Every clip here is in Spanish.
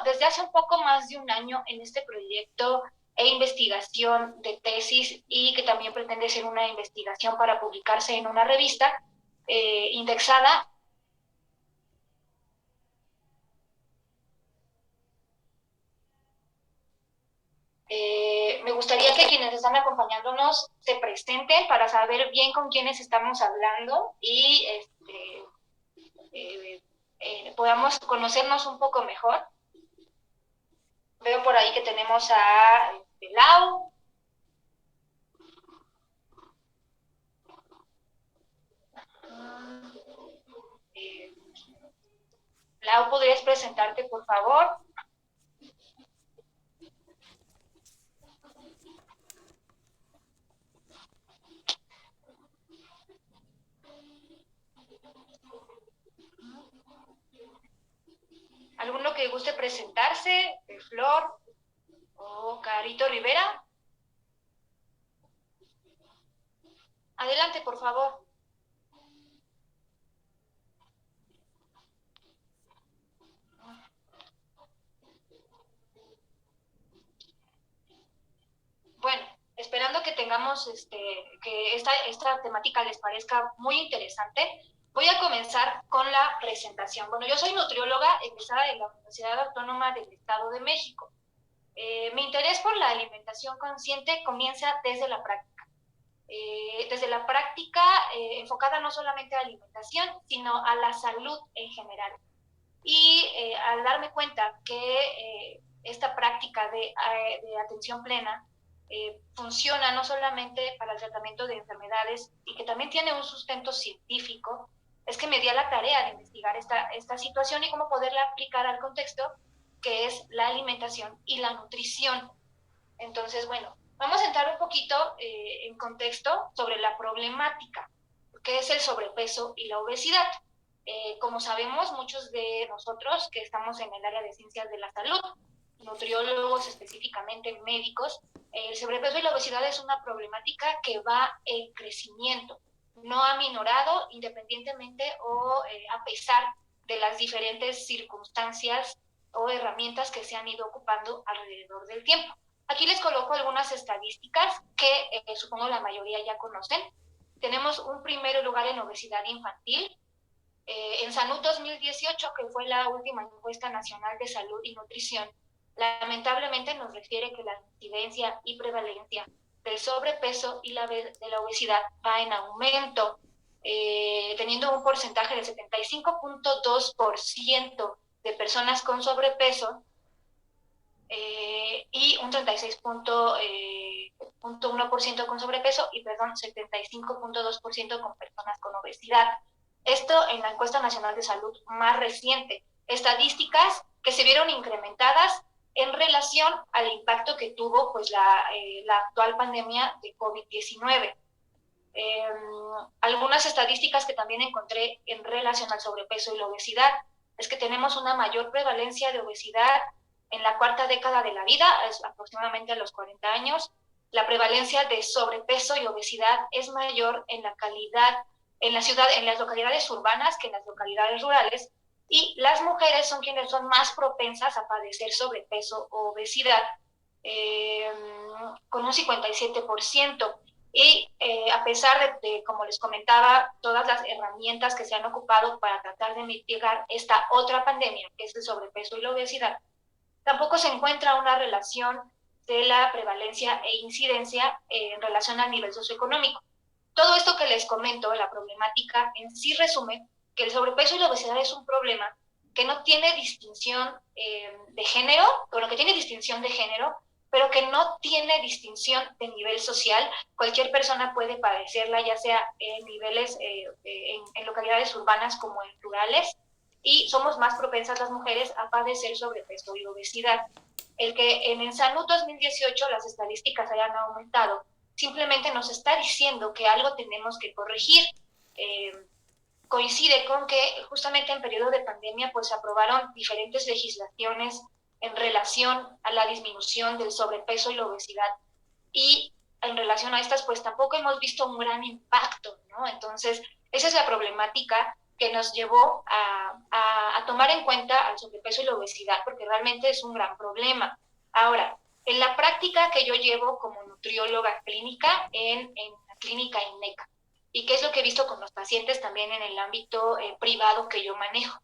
desde hace un poco más de un año en este proyecto e investigación de tesis y que también pretende ser una investigación para publicarse en una revista indexada. Me gustaría que quienes están acompañándonos se presenten para saber bien con quiénes estamos hablando y podamos conocernos un poco mejor. Veo por ahí que tenemos a Lau. Eh, Lau, ¿podrías presentarte, por favor? ¿Alguno que guste presentarse? Flor o Carito Rivera. Adelante, por favor. Bueno, esperando que tengamos, que esta temática les parezca muy interesante, voy a comenzar con la presentación. Bueno, yo soy nutrióloga egresada de la Universidad Autónoma del Estado de México. Mi interés por la alimentación consciente comienza desde la práctica. Desde la práctica enfocada no solamente a la alimentación, sino a la salud en general. Y al darme cuenta que esta práctica de atención plena funciona no solamente para el tratamiento de enfermedades y que también tiene un sustento científico, es que me di a la tarea de investigar esta situación y cómo poderla aplicar al contexto que es la alimentación y la nutrición. Entonces, bueno, vamos a entrar un poquito en contexto sobre la problemática, que es el sobrepeso y la obesidad. Como sabemos, muchos de nosotros que estamos en el área de ciencias de la salud, nutriólogos específicamente, médicos, el sobrepeso y la obesidad es una problemática que va en crecimiento, no ha minorado independientemente o a pesar de las diferentes circunstancias o herramientas que se han ido ocupando alrededor del tiempo. Aquí les coloco algunas estadísticas que supongo la mayoría ya conocen. Tenemos un primer lugar en obesidad infantil. En Salud 2018, que fue la última encuesta nacional de salud y nutrición, lamentablemente nos refiere que la incidencia y prevalencia del sobrepeso y de la obesidad va en aumento, teniendo un porcentaje del 75.2% de personas con sobrepeso y un 36.1% con sobrepeso y, perdón, 75.2% con personas con obesidad. Esto en la encuesta nacional de salud más reciente. Estadísticas que se vieron incrementadas en relación al impacto que tuvo pues, la actual pandemia de COVID-19. Algunas estadísticas que también encontré en relación al sobrepeso y la obesidad es que tenemos una mayor prevalencia de obesidad en la cuarta década de la vida, es aproximadamente a los 40 años. La prevalencia de sobrepeso y obesidad es mayor en la calidad, en las localidades urbanas que en las localidades rurales, y las mujeres son quienes son más propensas a padecer sobrepeso o obesidad, con un 57%. Y a pesar de, como les comentaba, todas las herramientas que se han ocupado para tratar de mitigar esta otra pandemia, que es el sobrepeso y la obesidad, tampoco se encuentra una relación de la prevalencia e incidencia en relación al nivel socioeconómico. Todo esto que les comento, la problemática en sí resume que el sobrepeso y la obesidad es un problema que no tiene distinción de género, bueno, que tiene distinción de género, pero que no tiene distinción de nivel social. Cualquier persona puede padecerla, ya sea en niveles, en localidades urbanas como en rurales, y somos más propensas las mujeres a padecer sobrepeso y obesidad. El que en Salud 2018 las estadísticas hayan aumentado simplemente nos está diciendo que algo tenemos que corregir. Coincide con que justamente en periodo de pandemia pues se aprobaron diferentes legislaciones en relación a la disminución del sobrepeso y la obesidad, y en relación a estas pues tampoco hemos visto un gran impacto, ¿no? Entonces esa es la problemática que nos llevó a tomar en cuenta al sobrepeso y la obesidad, porque realmente es un gran problema. Ahora, en la práctica que yo llevo como nutrióloga clínica en la clínica INECA, y qué es lo que he visto con los pacientes también en el ámbito privado que yo manejo.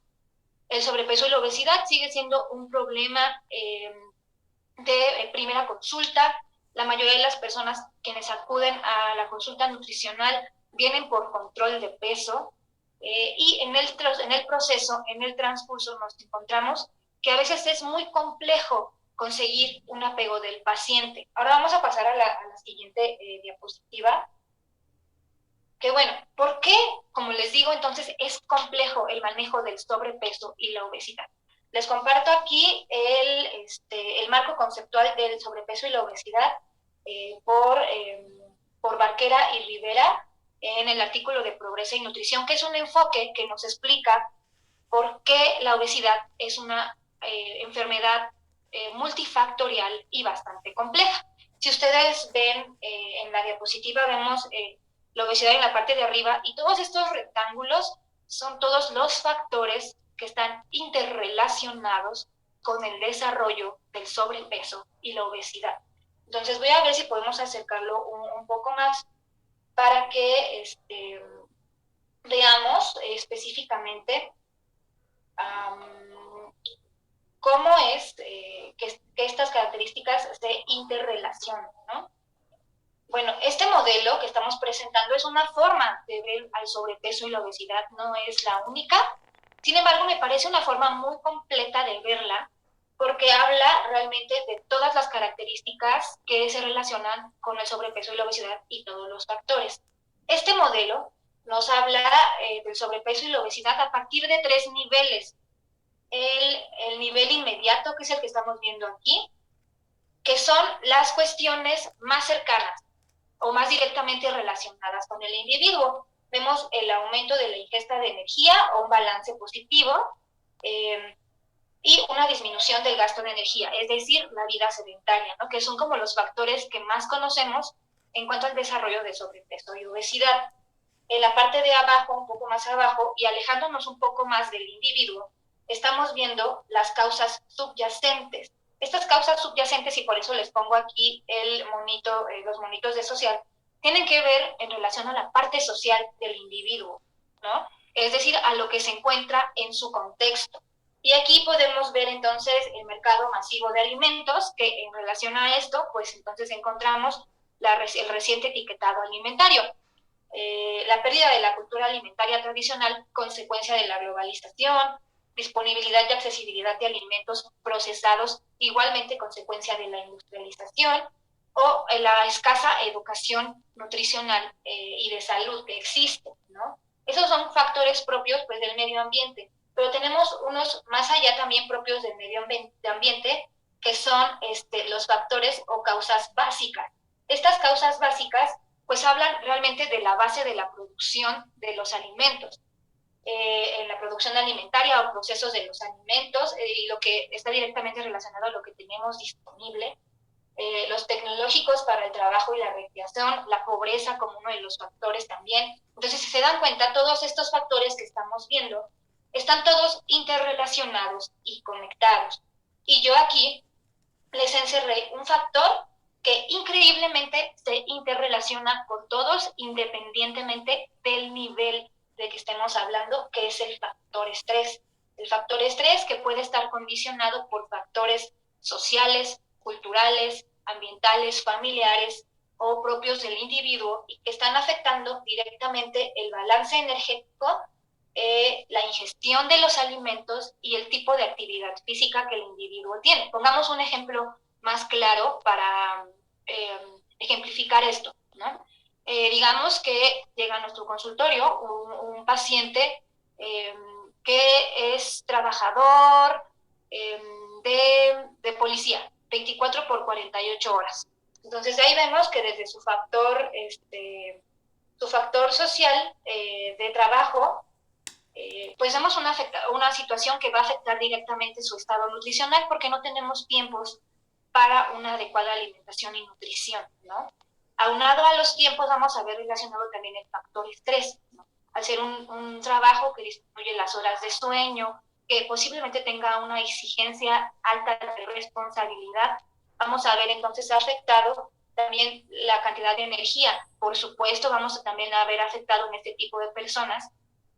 El sobrepeso y la obesidad sigue siendo un problema de primera consulta. La mayoría de las personas quienes acuden a la consulta nutricional vienen por control de peso, y en el proceso, en el transcurso, nos encontramos que a veces es muy complejo conseguir un apego del paciente. Ahora vamos a pasar a la siguiente diapositiva. Que bueno, ¿por qué? Como les digo, entonces es complejo el manejo del sobrepeso y la obesidad. Les comparto aquí el marco conceptual del sobrepeso y la obesidad por Barquera y Rivera en el artículo de Progreso y Nutrición, que es un enfoque que nos explica por qué la obesidad es una enfermedad multifactorial y bastante compleja. Si ustedes ven en la diapositiva, vemos la obesidad en la parte de arriba, y todos estos rectángulos son todos los factores que están interrelacionados con el desarrollo del sobrepeso y la obesidad. Entonces voy a ver si podemos acercarlo un poco más para que veamos específicamente cómo es que estas características se interrelacionan, ¿no? Bueno, este modelo que estamos presentando es una forma de ver al sobrepeso y la obesidad, no es la única. Sin embargo, me parece una forma muy completa de verla, porque habla realmente de todas las características que se relacionan con el sobrepeso y la obesidad y todos los factores. Este modelo nos habla del sobrepeso y la obesidad a partir de 3 niveles. El nivel inmediato, que es el que estamos viendo aquí, que son las cuestiones más cercanas o más directamente relacionadas con el individuo. Vemos el aumento de la ingesta de energía o un balance positivo, y una disminución del gasto de energía, es decir, la vida sedentaria, ¿no? Que son como los factores que más conocemos en cuanto al desarrollo de sobrepeso y obesidad. En la parte de abajo, un poco más abajo, y alejándonos un poco más del individuo, estamos viendo las causas subyacentes. Estas causas subyacentes, y por eso les pongo aquí los monitos de social, tienen que ver en relación a la parte social del individuo, ¿no? Es decir, a lo que se encuentra en su contexto. Y aquí podemos ver entonces el mercado masivo de alimentos, que en relación a esto, pues entonces encontramos el reciente etiquetado alimentario. La pérdida de la cultura alimentaria tradicional, consecuencia de la globalización, disponibilidad y accesibilidad de alimentos procesados, igualmente consecuencia de la industrialización, o la escasa educación nutricional y de salud que existe, ¿no? Esos son factores propios, pues, del medio ambiente, pero tenemos unos más allá también propios del medio ambiente, que son los factores o causas básicas. Estas causas básicas pues hablan realmente de la base de la producción de los alimentos, en la producción alimentaria o procesos de los alimentos, y lo que está directamente relacionado a lo que tenemos disponible, los tecnológicos para el trabajo y la recreación, la pobreza como uno de los factores también. Entonces, si se dan cuenta, todos estos factores que estamos viendo están todos interrelacionados y conectados. Y yo aquí les encerré un factor que increíblemente se interrelaciona con todos independientemente del nivel de que estemos hablando, que es el factor estrés. El factor estrés que puede estar condicionado por factores sociales, culturales, ambientales, familiares o propios del individuo, y que están afectando directamente el balance energético, la ingestión de los alimentos y el tipo de actividad física que el individuo tiene. Pongamos un ejemplo más claro para ejemplificar esto, ¿no? Digamos que llega a nuestro consultorio un paciente que es trabajador de policía, 24 por 48 horas. Entonces ahí vemos que desde su factor social de trabajo, pues vemos una situación que va a afectar directamente su estado nutricional, porque no tenemos tiempos para una adecuada alimentación y nutrición, ¿no? Aunado a los tiempos, vamos a ver relacionado también el factor estrés, ¿no? hacer un trabajo que disminuye las horas de sueño, que posiblemente tenga una exigencia alta de responsabilidad, vamos a ver entonces afectado también la cantidad de energía. Por supuesto, vamos también a ver afectado en este tipo de personas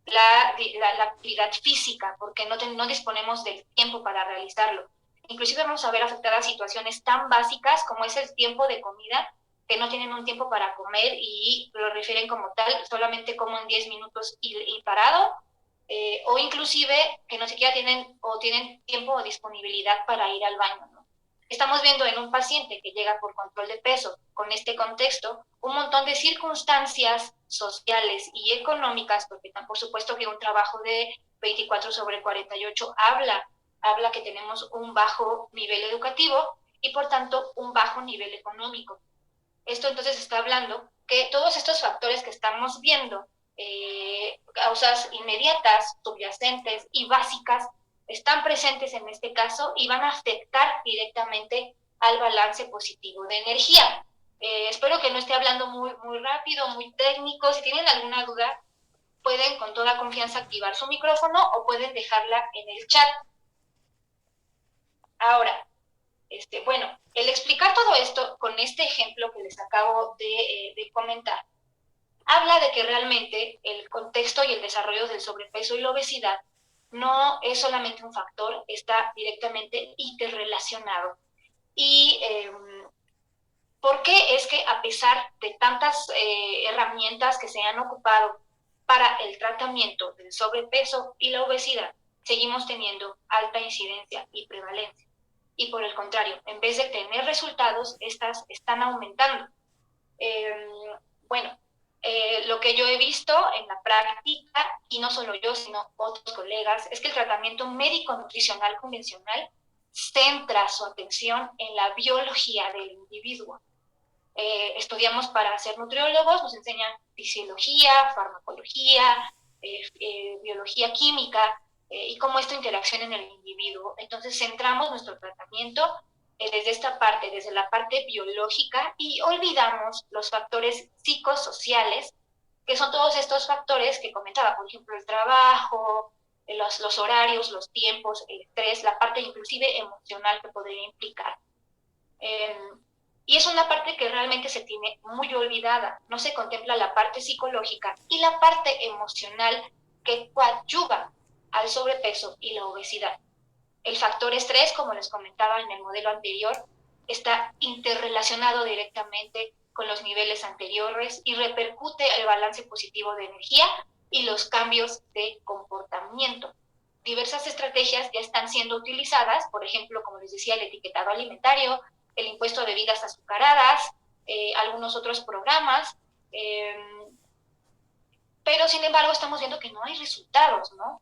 la actividad física, porque no disponemos del tiempo para realizarlo. Inclusive vamos a ver afectadas situaciones tan básicas como es el tiempo de comida, que no tienen un tiempo para comer y lo refieren como tal, solamente como en 10 minutos y parado, o inclusive que no siquiera tienen tiempo o disponibilidad para ir al baño, ¿no? Estamos viendo en un paciente que llega por control de peso, con este contexto, un montón de circunstancias sociales y económicas, porque por supuesto que un trabajo de 24/48 habla que tenemos un bajo nivel educativo y por tanto un bajo nivel económico. Esto entonces está hablando que todos estos factores que estamos viendo, causas inmediatas, subyacentes y básicas, están presentes en este caso y van a afectar directamente al balance positivo de energía. Espero que no esté hablando muy rápido, muy técnico. Si tienen alguna duda, pueden con toda confianza activar su micrófono o pueden dejarla en el chat. Ahora, bueno, el explicar todo esto con este ejemplo que les acabo de comentar, habla de que realmente el contexto y el desarrollo del sobrepeso y la obesidad no es solamente un factor, está directamente interrelacionado. Y ¿por qué es que a pesar de tantas herramientas que se han ocupado para el tratamiento del sobrepeso y la obesidad, seguimos teniendo alta incidencia y prevalencia? Y por el contrario, en vez de tener resultados, estas están aumentando. Bueno, lo que yo he visto en la práctica, y no solo yo, sino otros colegas, es que el tratamiento médico-nutricional convencional centra su atención en la biología del individuo. Estudiamos para ser nutriólogos, nos enseñan fisiología, farmacología, biología química, y cómo esto interacciona en el individuo. Entonces centramos nuestro tratamiento desde esta parte, desde la parte biológica, y olvidamos los factores psicosociales, que son todos estos factores que comentaba, por ejemplo, el trabajo, los horarios, los tiempos, el estrés, la parte inclusive emocional que podría implicar. Y es una parte que realmente se tiene muy olvidada, no se contempla la parte psicológica y la parte emocional que coadyuva al sobrepeso y la obesidad. El factor estrés, como les comentaba en el modelo anterior, está interrelacionado directamente con los niveles anteriores y repercute el balance positivo de energía y los cambios de comportamiento. Diversas estrategias ya están siendo utilizadas, por ejemplo, como les decía, el etiquetado alimentario, el impuesto a bebidas azucaradas, algunos otros programas, pero sin embargo estamos viendo que no hay resultados, ¿no?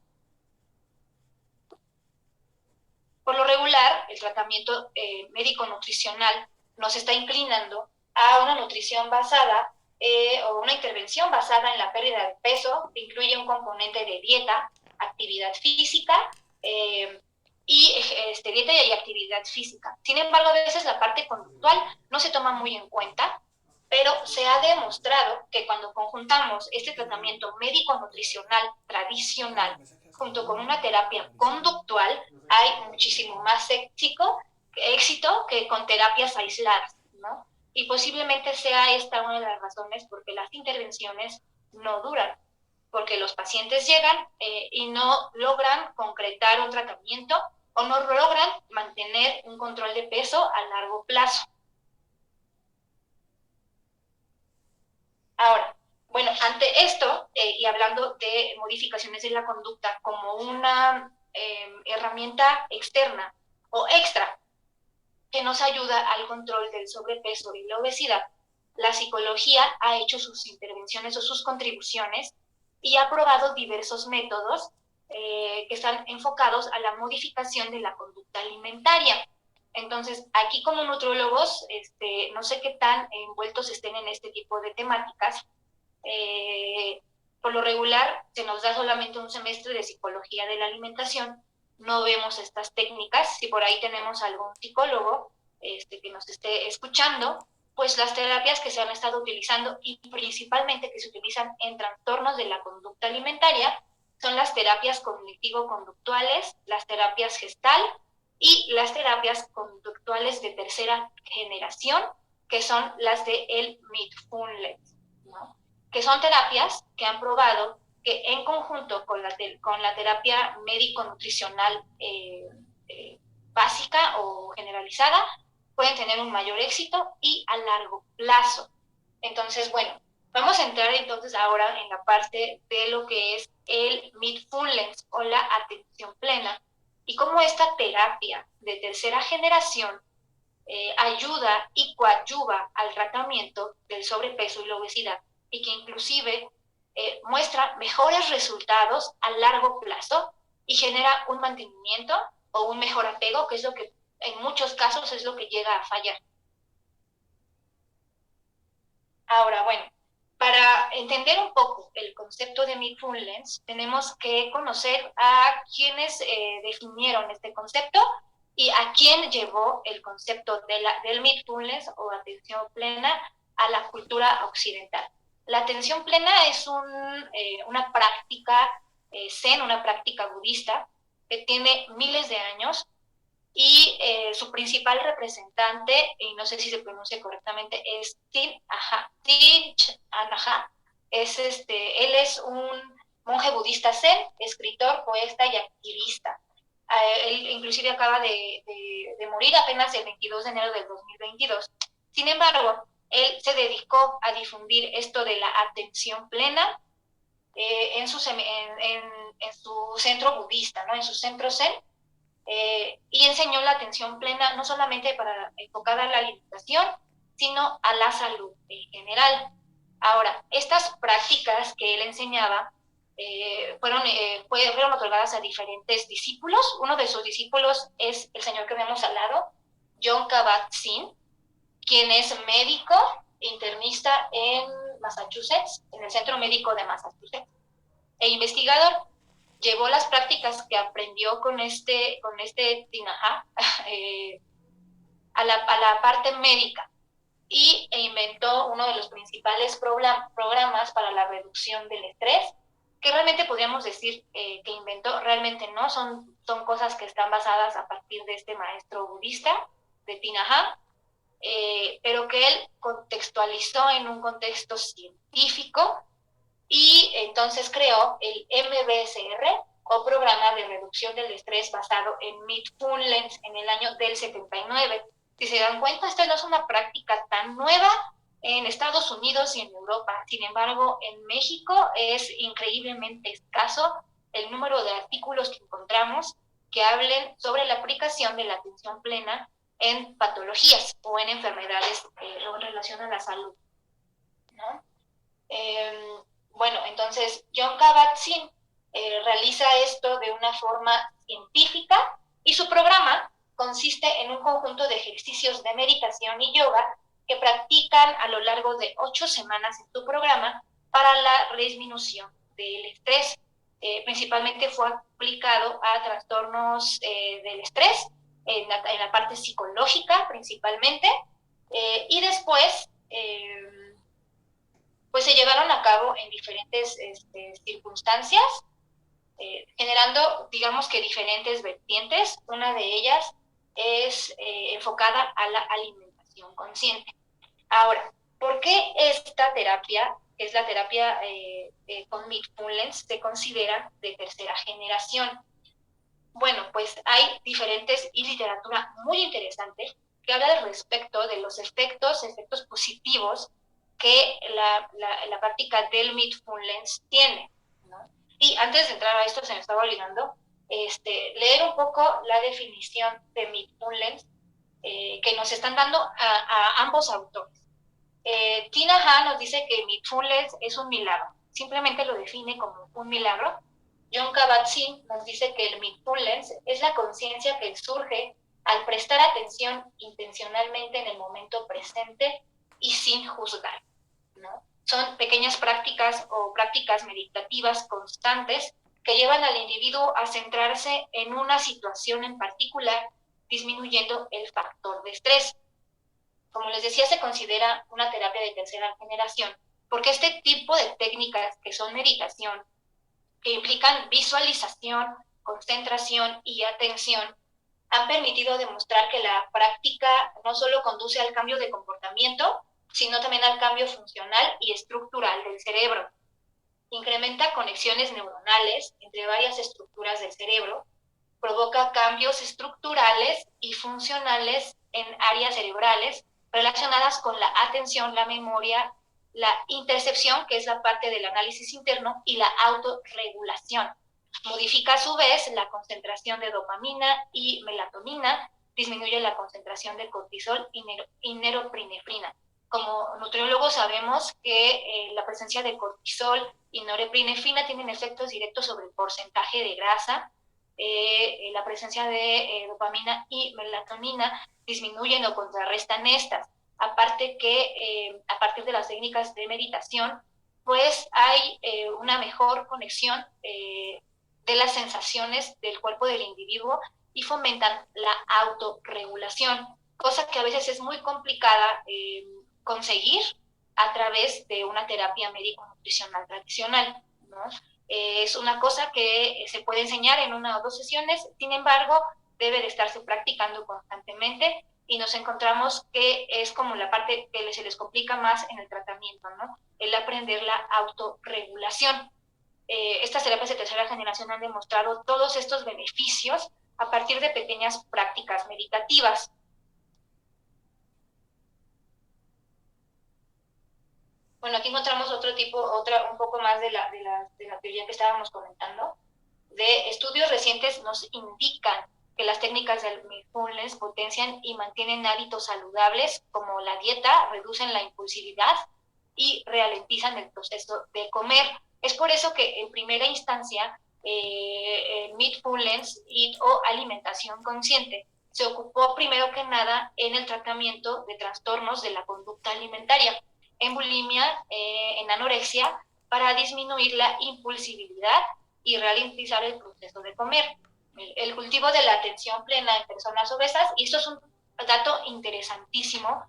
Por lo regular, el tratamiento médico-nutricional nos está inclinando a una nutrición basada o una intervención basada en la pérdida de peso, que incluye un componente de dieta, actividad física, dieta y actividad física. Sin embargo, a veces la parte conductual no se toma muy en cuenta, pero se ha demostrado que cuando conjuntamos este tratamiento médico-nutricional tradicional junto con una terapia conductual, hay muchísimo más éxito que con terapias aisladas, ¿no? Y posiblemente sea esta una de las razones por qué las intervenciones no duran, porque los pacientes llegan y no logran concretar un tratamiento o no logran mantener un control de peso a largo plazo. Ahora, bueno, ante esto, y hablando de modificaciones de la conducta como una herramienta externa o extra que nos ayuda al control del sobrepeso y la obesidad, la psicología ha hecho sus intervenciones o sus contribuciones y ha probado diversos métodos que están enfocados a la modificación de la conducta alimentaria. Entonces, aquí como nutriólogos, no sé qué tan envueltos estén en este tipo de temáticas. Por lo regular, se nos da solamente un semestre de psicología de la alimentación, no vemos estas técnicas. Si por ahí tenemos algún psicólogo que nos esté escuchando, pues las terapias que se han estado utilizando y principalmente que se utilizan en trastornos de la conducta alimentaria son las terapias cognitivo-conductuales, las terapias gestal y las terapias conductuales de tercera generación, que son las de el Mindfulness, ¿no? Que son terapias que han probado que en conjunto con la terapia médico-nutricional básica o generalizada, pueden tener un mayor éxito y a largo plazo. Entonces, bueno, vamos a entrar entonces ahora en la parte de lo que es el mindfulness o la atención plena y cómo esta terapia de tercera generación ayuda y coadyuva al tratamiento del sobrepeso y la obesidad y que inclusive muestra mejores resultados a largo plazo y genera un mantenimiento o un mejor apego, que es lo que en muchos casos es lo que llega a fallar. Ahora, bueno, para entender un poco el concepto de mindfulness, tenemos que conocer a quienes definieron este concepto y a quién llevó el concepto del mindfulness o atención plena a la cultura occidental. La atención plena es una práctica zen, una práctica budista que tiene miles de años y su principal representante, y no sé si se pronuncia correctamente, es Thich Nhat Hanh. Él es un monje budista zen, escritor, poeta y activista. Él inclusive acaba de morir apenas el 22 de enero del 2022. Sin embargo, él se dedicó a difundir esto de la atención plena en su centro budista, ¿no? En su centro zen, y enseñó la atención plena no solamente enfocada a la alimentación, sino a la salud en general. Ahora, estas prácticas que él enseñaba fueron otorgadas a diferentes discípulos. Uno de sus discípulos es el señor que vemos al lado, Jon Kabat-Zinn, quien es médico internista en Massachusetts, en el Centro Médico de Massachusetts, e investigador. Llevó las prácticas que aprendió con este Thich Nhat Hanh a la parte médica e inventó uno de los principales programas para la reducción del estrés, que realmente podríamos decir que inventó, realmente no, son cosas que están basadas a partir de este maestro budista, de Thich Nhat Hanh, pero que él contextualizó en un contexto científico y entonces creó el MBSR o Programa de Reducción del Estrés basado en Mindfulness en el año del 79. Si se dan cuenta, esto no es una práctica tan nueva en Estados Unidos y en Europa. Sin embargo, en México es increíblemente escaso el número de artículos que encontramos que hablen sobre la aplicación de la atención plena en patologías o en enfermedades en relación a la salud, ¿no? Bueno, entonces Jon Kabat-Zinn realiza esto de una forma científica y su programa consiste en un conjunto de ejercicios de meditación y yoga que practican a lo largo de 8 semanas en su programa para la disminución del estrés. Principalmente fue aplicado a trastornos del estrés, en la parte psicológica principalmente, y después pues se llevaron a cabo en diferentes circunstancias, generando, digamos que diferentes vertientes. Una de ellas es enfocada a la alimentación consciente. Ahora, ¿por qué esta terapia, que es la terapia con mindfulness, se considera de tercera generación? Bueno, pues hay diferentes y literatura muy interesante que habla al respecto de los efectos positivos que la práctica del mindfulness tiene, ¿no? Y antes de entrar a esto, se me estaba olvidando leer un poco la definición de mindfulness que nos están dando a ambos autores. Thich Nhat Hanh nos dice que mindfulness es un milagro, simplemente lo define como un milagro. Jon Kabat-Zinn nos dice que el mindfulness es la conciencia que surge al prestar atención intencionalmente en el momento presente y sin juzgar, ¿no? Son pequeñas prácticas o prácticas meditativas constantes que llevan al individuo a centrarse en una situación en particular, disminuyendo el factor de estrés. Como les decía, se considera una terapia de tercera generación, porque este tipo de técnicas que son meditación, que implican visualización, concentración y atención, han permitido demostrar que la práctica no solo conduce al cambio de comportamiento, sino también al cambio funcional y estructural del cerebro. Incrementa conexiones neuronales entre varias estructuras del cerebro, provoca cambios estructurales y funcionales en áreas cerebrales relacionadas con la atención, la memoria, la intercepción, que es la parte del análisis interno, y la autorregulación. Modifica a su vez la concentración de dopamina y melatonina, disminuye la concentración de cortisol y norepinefrina. Como nutriólogos sabemos que la presencia de cortisol y norepinefrina tienen efectos directos sobre el porcentaje de grasa. La presencia de dopamina y melatonina disminuyen o contrarrestan estas. Aparte que a partir de las técnicas de meditación, pues hay una mejor conexión de las sensaciones del cuerpo del individuo y fomentan la autorregulación, cosa que a veces es muy complicada conseguir a través de una terapia médico-nutricional tradicional, ¿no? Es una cosa que se puede enseñar en una o dos sesiones, sin embargo, debe de estarse practicando constantemente y nos encontramos que es como la parte que se les complica más en el tratamiento, ¿no? El aprender la autorregulación. Estas terapias de tercera generación han demostrado todos estos beneficios a partir de pequeñas prácticas meditativas. Bueno, aquí encontramos un poco más de la teoría que estábamos comentando. De estudios recientes nos indican que las técnicas del mindfulness potencian y mantienen hábitos saludables como la dieta, reducen la impulsividad y ralentizan el proceso de comer. Es por eso que en primera instancia mindfulness o alimentación consciente se ocupó primero que nada en el tratamiento de trastornos de la conducta alimentaria, en bulimia, en anorexia, para disminuir la impulsividad y ralentizar el proceso de comer. El cultivo de la atención plena en personas obesas, y esto es un dato interesantísimo,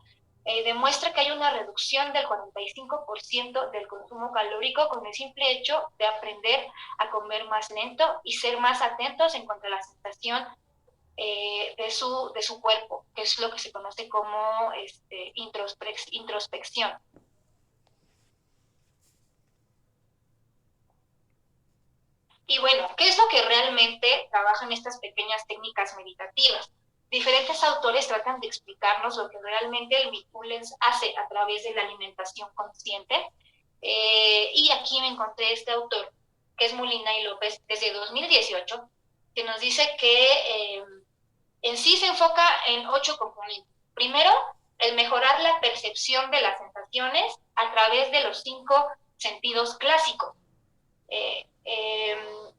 demuestra que hay una reducción del 45% del consumo calórico con el simple hecho de aprender a comer más lento y ser más atentos en cuanto a la sensación de su cuerpo, que es lo que se conoce como introspección. Y bueno, ¿qué es lo que realmente trabajan estas pequeñas técnicas meditativas? Diferentes autores tratan de explicarnos lo que realmente el mindfulness hace a través de la alimentación consciente. Y aquí me encontré este autor, que es Molina y López, desde 2018, que nos dice que en sí se enfoca en 8 componentes. Primero, el mejorar la percepción de las sensaciones a través de los 5 sentidos clásicos.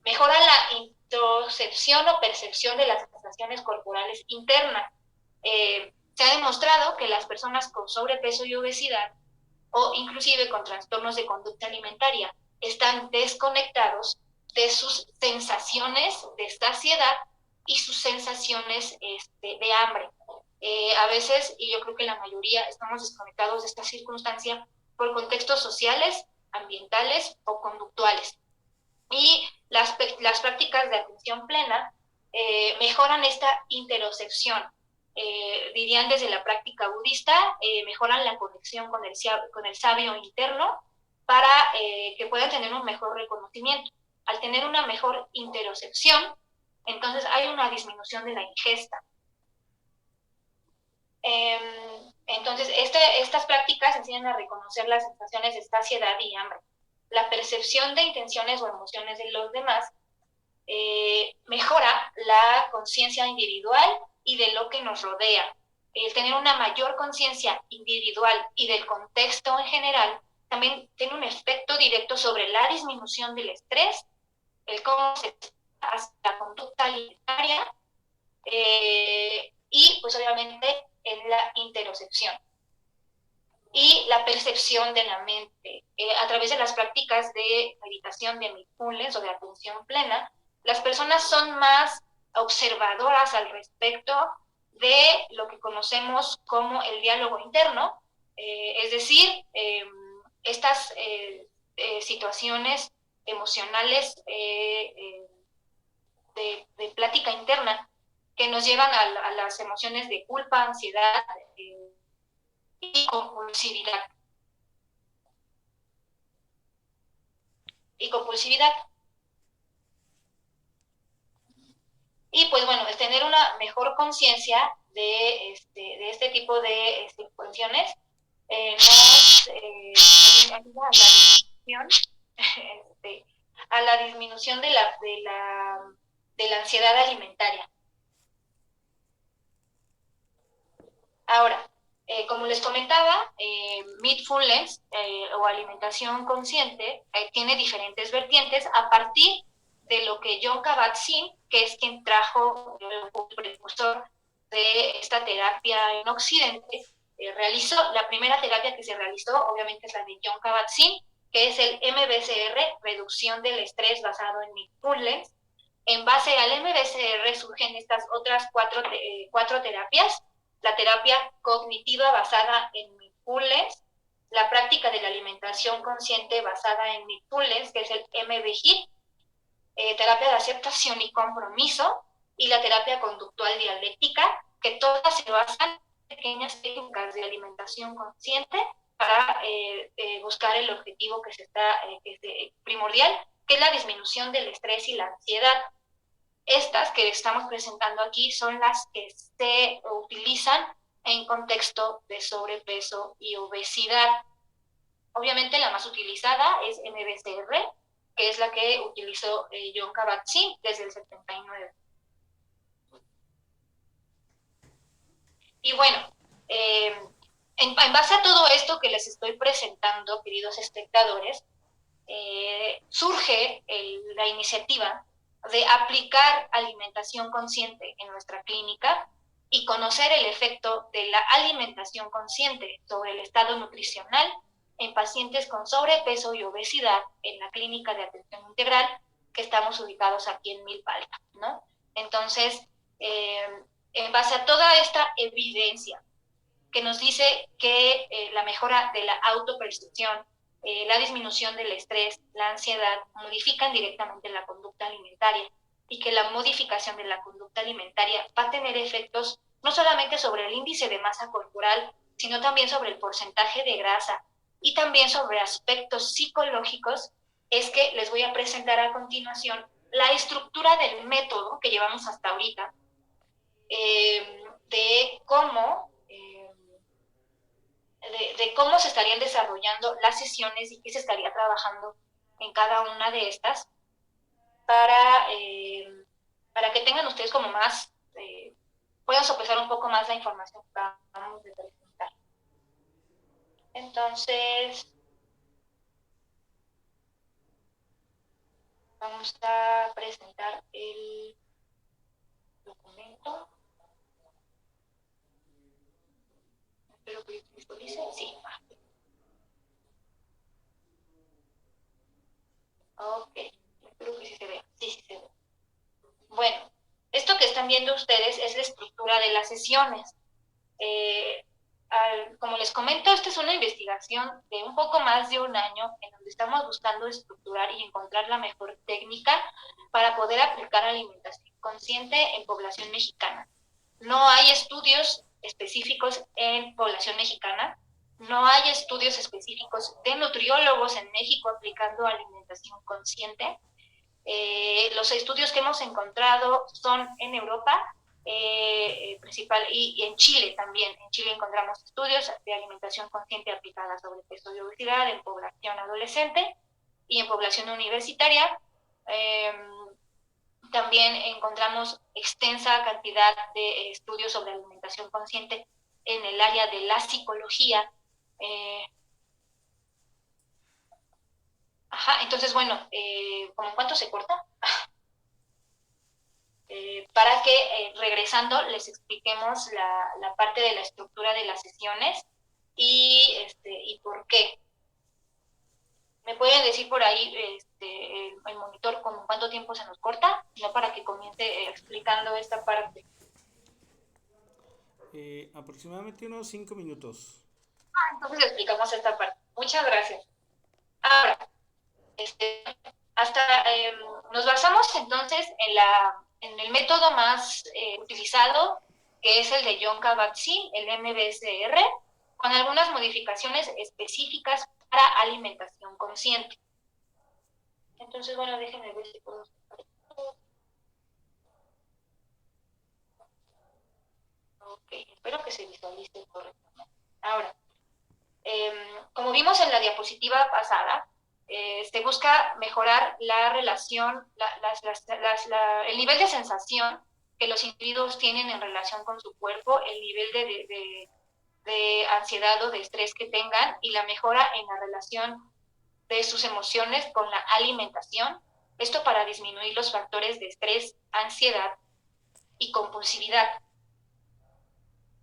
Mejora la introcepción o percepción de las sensaciones corporales internas. Se ha demostrado que las personas con sobrepeso y obesidad, o inclusive con trastornos de conducta alimentaria, están desconectados de sus sensaciones de saciedad y sus sensaciones de hambre. A veces, y yo creo que la mayoría, estamos desconectados de esta circunstancia por contextos sociales, ambientales o conductuales. Y las prácticas de atención plena mejoran esta interocepción. Dirían desde la práctica budista, mejoran la conexión con el sabio interno para que puedan tener un mejor reconocimiento. Al tener una mejor interocepción, entonces hay una disminución de la ingesta. Entonces, estas prácticas enseñan a reconocer las sensaciones de saciedad y hambre. La percepción de intenciones o emociones de los demás mejora la conciencia individual y de lo que nos rodea. El tener una mayor conciencia individual y del contexto en general también tiene un efecto directo sobre la disminución del estrés, el cómo se hace la conducta alimentaria y pues obviamente en la interocepción y la percepción de la mente. A través de las prácticas de meditación, de mindfulness o de atención plena, las personas son más observadoras al respecto de lo que conocemos como el diálogo interno, es decir, estas situaciones emocionales de plática interna que nos llevan a las emociones de culpa, ansiedad y compulsividad. Y pues bueno, es tener una mejor conciencia de este tipo de cuestiones nos ayuda a la disminución de la ansiedad alimentaria. Ahora, como les comentaba, Mindfulness o alimentación consciente tiene diferentes vertientes a partir de lo que Jon Kabat-Zinn, que es quien trajo el precursor de esta terapia en Occidente, realizó. La primera terapia que se realizó, obviamente, es la de Jon Kabat-Zinn, que es el MBSR, reducción del estrés basado en Mindfulness. En base al MBSR surgen estas otras cuatro terapias: la terapia cognitiva basada en Mindfulness, la práctica de la alimentación consciente basada en Mindfulness, que es el MBHIT, terapia de aceptación y compromiso, y la terapia conductual dialéctica, que todas se basan en pequeñas técnicas de alimentación consciente para buscar el objetivo que es primordial, que es la disminución del estrés y la ansiedad. Estas que estamos presentando aquí son las que se utilizan en contexto de sobrepeso y obesidad. Obviamente la más utilizada es MBSR, que es la que utilizó Jon Kabat-Zinn desde el 79. Y bueno, en base a todo esto que les estoy presentando, queridos espectadores, surge la iniciativa de aplicar alimentación consciente en nuestra clínica y conocer el efecto de la alimentación consciente sobre el estado nutricional en pacientes con sobrepeso y obesidad en la clínica de atención integral que estamos ubicados aquí en Milpalta, ¿no? Entonces, en base a toda esta evidencia que nos dice que la mejora de la autopercepción, la disminución del estrés, la ansiedad, modifican directamente la conducta alimentaria, y que la modificación de la conducta alimentaria va a tener efectos no solamente sobre el índice de masa corporal, sino también sobre el porcentaje de grasa y también sobre aspectos psicológicos, es que les voy a presentar a continuación la estructura del método que llevamos hasta ahorita, de cómo se estarían desarrollando las sesiones y qué se estaría trabajando en cada una de estas para que tengan ustedes como más, puedan sopesar un poco más la información que acabamos de presentar. Entonces, vamos a presentar el documento. Espero que visualice. Sí. Ok. Espero que sí se vea. Sí, sí se ve. Bueno, esto que están viendo ustedes es la estructura de las sesiones. Como les comento, esta es una investigación de un poco más de un año en donde estamos buscando estructurar y encontrar la mejor técnica para poder aplicar alimentación consciente en población mexicana. No hay estudios específicos en población mexicana, no hay estudios específicos de nutriólogos en México aplicando alimentación consciente. Los estudios que hemos encontrado son en Europa, principal, y en Chile también. En Chile encontramos estudios de alimentación consciente aplicada a sobrepeso y obesidad en población adolescente y en población universitaria. También encontramos extensa cantidad de estudios sobre alimentación consciente en el área de la psicología. Entonces, bueno, ¿cómo en cuánto se corta? Para que regresando les expliquemos la parte de la estructura de las sesiones y por qué. ¿Me pueden decir por ahí el monitor como cuánto tiempo se nos corta? No, para que comience explicando esta parte. Aproximadamente unos 5 minutos. Entonces explicamos esta parte. Muchas gracias. Ahora, este, hasta nos basamos entonces en el método más utilizado, que es el de John Kabat-Zinn, el MBSR, con algunas modificaciones específicas para alimentación consciente. Entonces, bueno, déjenme ver si puedo. Ok, espero que se visualice correctamente. Ahora, como vimos en la diapositiva pasada, se busca mejorar la relación, el nivel de sensación que los individuos tienen en relación con su cuerpo, el nivel de ansiedad o de estrés que tengan y la mejora en la relación de sus emociones con la alimentación. Esto para disminuir los factores de estrés, ansiedad y compulsividad.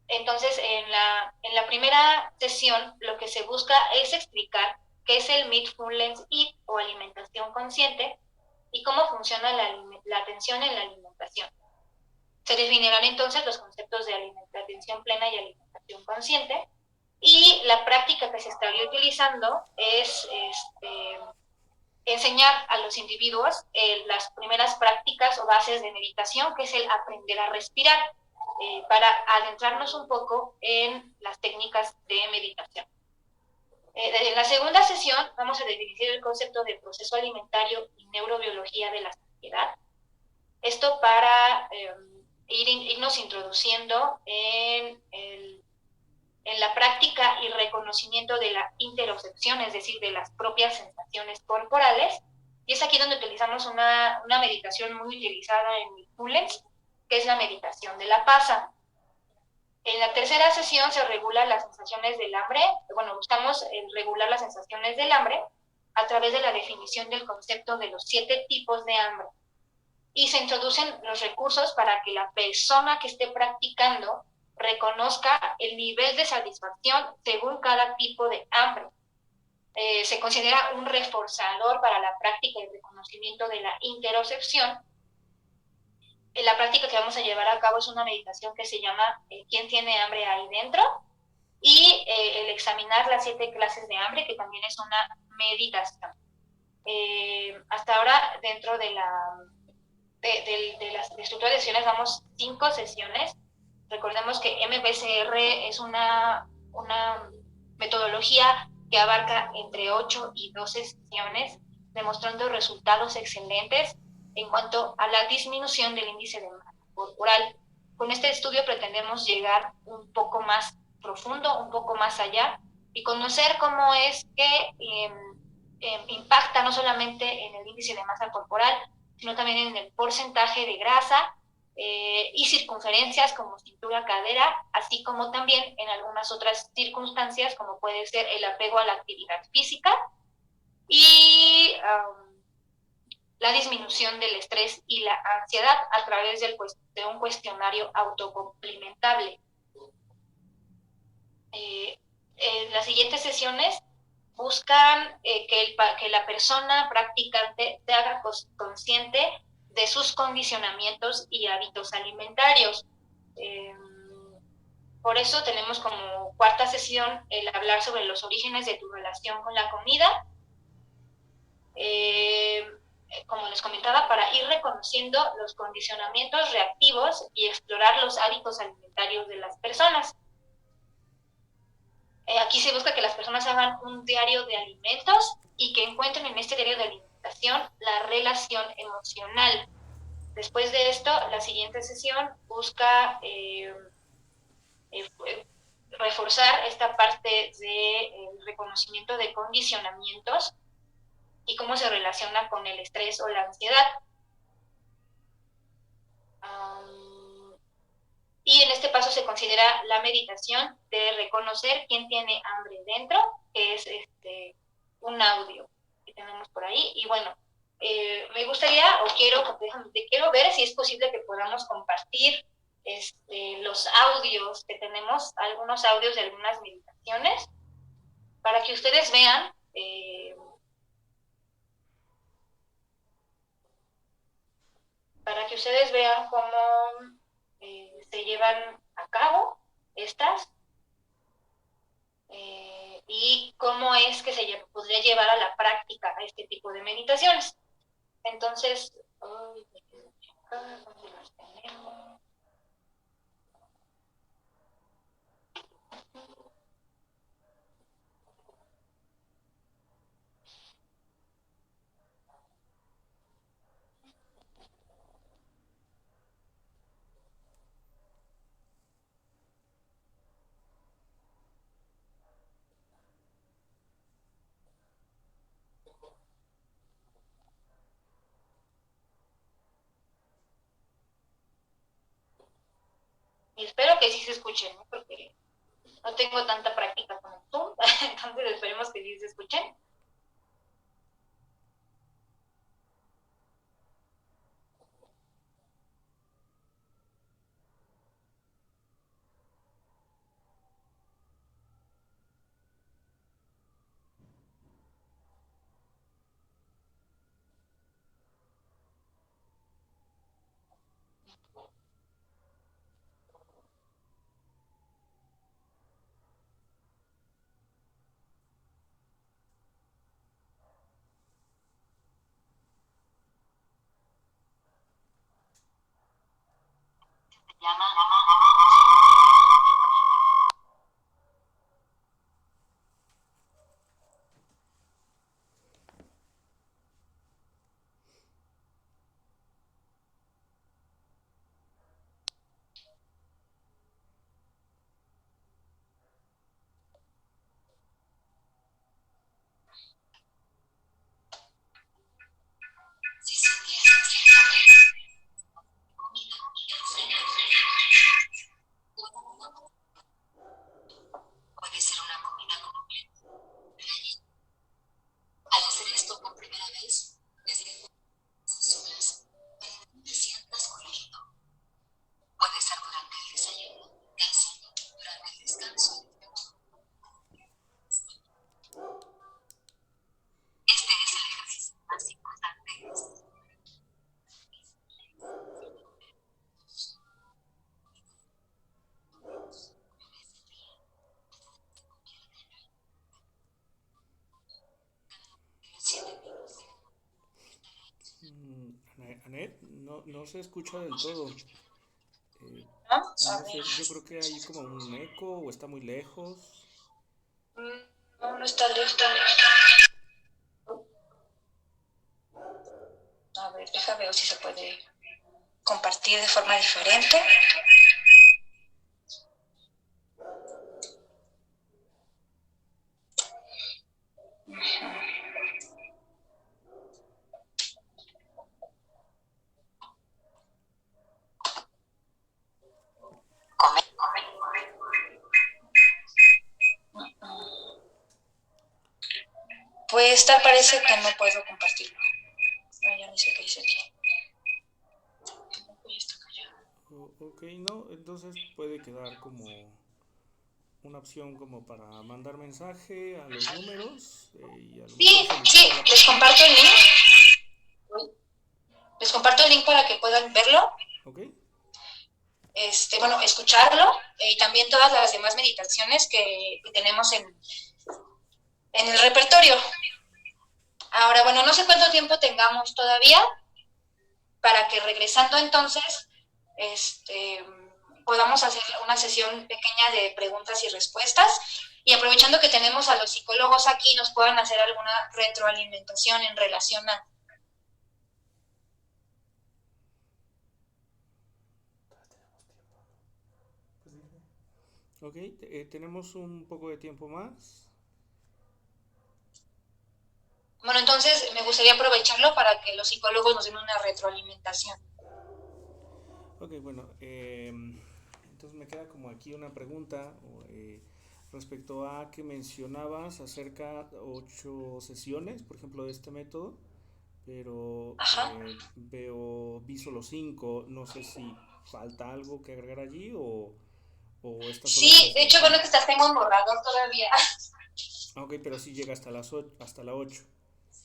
Entonces, en la primera sesión, lo que se busca es explicar qué es el Mindfulness Eat o alimentación consciente y cómo funciona la atención en la alimentación. Se definirán entonces los conceptos de atención plena y alimentación consciente, y la práctica que se estaría utilizando es enseñar a los individuos las primeras prácticas o bases de meditación, que es el aprender a respirar, para adentrarnos un poco en las técnicas de meditación. En la segunda sesión vamos a definir el concepto de proceso alimentario y neurobiología de la saciedad. Esto para irnos introduciendo en la práctica y reconocimiento de la interocepción, es decir, de las propias sensaciones corporales. Y es aquí donde utilizamos una meditación muy utilizada en Mindfulness, que es la meditación de la pausa. En la tercera sesión se regulan las sensaciones del hambre. Bueno, buscamos regular las sensaciones del hambre a través de la definición del concepto de los 7 tipos de hambre. Y se introducen los recursos para que la persona que esté practicando reconozca el nivel de satisfacción según cada tipo de hambre. Se considera un reforzador para la práctica y reconocimiento de la interocepción. La práctica que vamos a llevar a cabo es una meditación que se llama ¿Quién tiene hambre ahí dentro? Y el examinar las 7 clases de hambre, que también es una meditación. Hasta ahora, dentro de la estructura de sesiones, vamos 5 sesiones. Recordemos que MBSR es una metodología que abarca entre 8 y 12 sesiones, demostrando resultados excelentes en cuanto a la disminución del índice de masa corporal. Con este estudio pretendemos llegar un poco más profundo, un poco más allá, y conocer cómo es que impacta no solamente en el índice de masa corporal, sino también en el porcentaje de grasa y circunferencias como cintura, cadera, así como también en algunas otras circunstancias como puede ser el apego a la actividad física y la disminución del estrés y la ansiedad a través de un cuestionario autocomplimentable. Las siguientes sesiones buscan que la persona practicante se haga consciente de sus condicionamientos y hábitos alimentarios. Por eso tenemos como cuarta sesión el hablar sobre los orígenes de tu relación con la comida. Como les comentaba, para ir reconociendo los condicionamientos reactivos y explorar los hábitos alimentarios de las personas. Aquí se busca que las personas hagan un diario de alimentos y que encuentren en este diario de alimentación la relación emocional. Después de esto, la siguiente sesión busca reforzar esta parte de reconocimiento de condicionamientos y cómo se relaciona con el estrés o la ansiedad. Y en este paso se considera la meditación de reconocer quién tiene hambre dentro, que es un audio que tenemos por ahí. Y bueno, me gustaría quiero ver si es posible que podamos compartir los audios que tenemos, algunos audios de algunas meditaciones, para que ustedes vean cómo se llevan a cabo. estas y cómo es que se podría llevar a la práctica a este tipo de meditaciones. Entonces, ¿dónde las tenemos? Y espero que sí se escuchen, ¿no? Porque no tengo tanta práctica con el Zoom, entonces esperemos que sí se escuchen. Anet, no se escucha del todo. ¿No? A No ver. sé, yo creo que hay como un eco o está muy lejos. No, no está lejos. A ver, déjame ver si se puede compartir de forma diferente. Pues tal parece que no puedo compartirlo. No, ya no sé qué dice aquí. Ok, no, entonces puede quedar como una opción como para mandar mensaje a los números y a lo Sí, mejor sí, solicitar la les página. comparto el link. Les comparto el link para que puedan verlo. Ok, Bueno, escucharlo y también todas las demás meditaciones que tenemos en el repertorio. Ahora, bueno, no sé cuánto tiempo tengamos todavía para que regresando entonces, podamos hacer una sesión pequeña de preguntas y respuestas y aprovechando que tenemos a los psicólogos aquí, nos puedan hacer alguna retroalimentación en relación a... ok, tenemos un poco de tiempo más. Bueno, entonces me gustaría aprovecharlo para que los psicólogos nos den una retroalimentación. Ok, bueno, entonces me queda como aquí una pregunta respecto a que mencionabas acerca de 8 sesiones, por ejemplo, de este método, pero Ajá. vi solo 5, no sé si falta algo que agregar allí o estas son las Sí, de hecho, bueno, indicaciones. que estás tengo un borrador todavía. Ok, pero sí llega hasta la 8.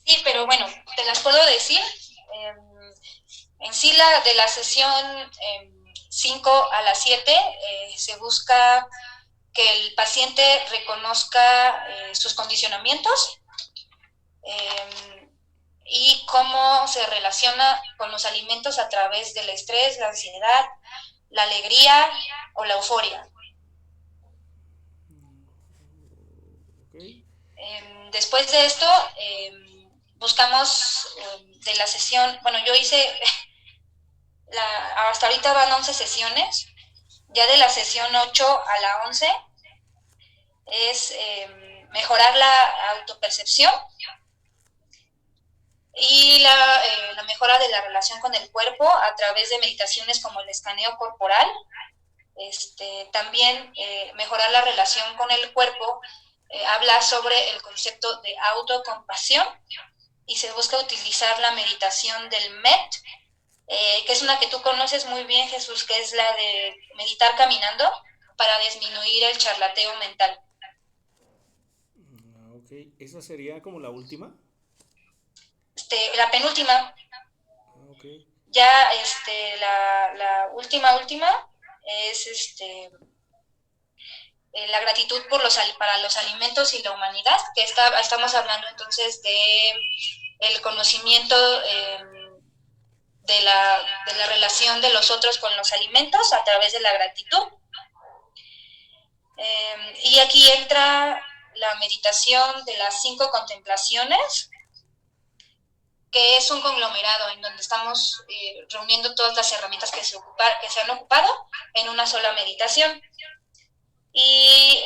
Sí, pero bueno, te las puedo decir. En sí, la de la sesión 5 a las 7 se busca que el paciente reconozca sus condicionamientos y cómo se relaciona con los alimentos a través del estrés, la ansiedad, la alegría o la euforia. Okay. Después de esto, buscamos de la sesión, bueno, yo hice, hasta ahorita van 11 sesiones, ya de la sesión 8 a la 11 es mejorar la autopercepción y la mejora de la relación con el cuerpo a través de meditaciones como el escaneo corporal. También mejorar la relación con el cuerpo, habla sobre el concepto de autocompasión y se busca utilizar la meditación del MET, que es una que tú conoces muy bien, Jesús, que es la de meditar caminando para disminuir el charlateo mental. Ok, ¿esa sería como la última? La penúltima. Okay. Ya la última es la gratitud para los alimentos y la humanidad, que estamos hablando entonces de el conocimiento de la relación de los otros con los alimentos a través de la gratitud. Y aquí entra la meditación de las 5 contemplaciones, que es un conglomerado en donde estamos reuniendo todas las herramientas que se han ocupado en una sola meditación. Y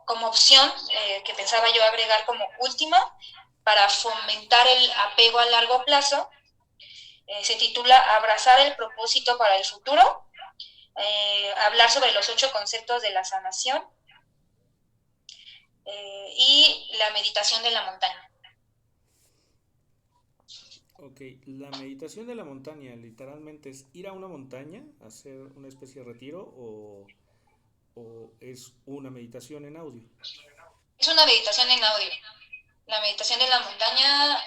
como opción que pensaba yo agregar como última, para fomentar el apego a largo plazo, se titula Abrazar el propósito para el futuro, hablar sobre los 8 conceptos de la sanación y la meditación de la montaña. Ok, la meditación de la montaña literalmente es ir a una montaña, hacer una especie de retiro o es una meditación en audio. Es una meditación en audio. La meditación de la montaña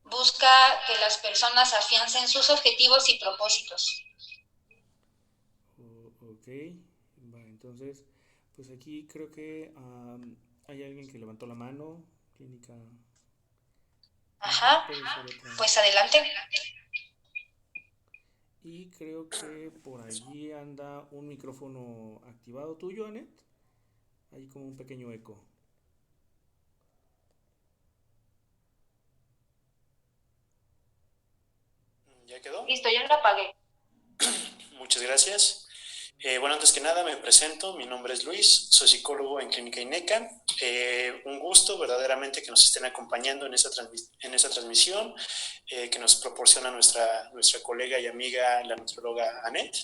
busca que las personas afiancen sus objetivos y propósitos. Ok, vale, entonces, pues aquí creo que hay alguien que levantó la mano, clínica. Ajá, pues adelante. Y creo que por allí anda un micrófono activado tuyo, Anet. Hay como un pequeño eco. ¿Ya quedó? Listo, yo lo apagué. Muchas gracias. Bueno, antes que nada me presento, mi nombre es Luis, soy psicólogo en Clínica INECA. Un gusto verdaderamente que nos estén acompañando en esta transmisión que nos proporciona nuestra colega y amiga, la nutrióloga Anet.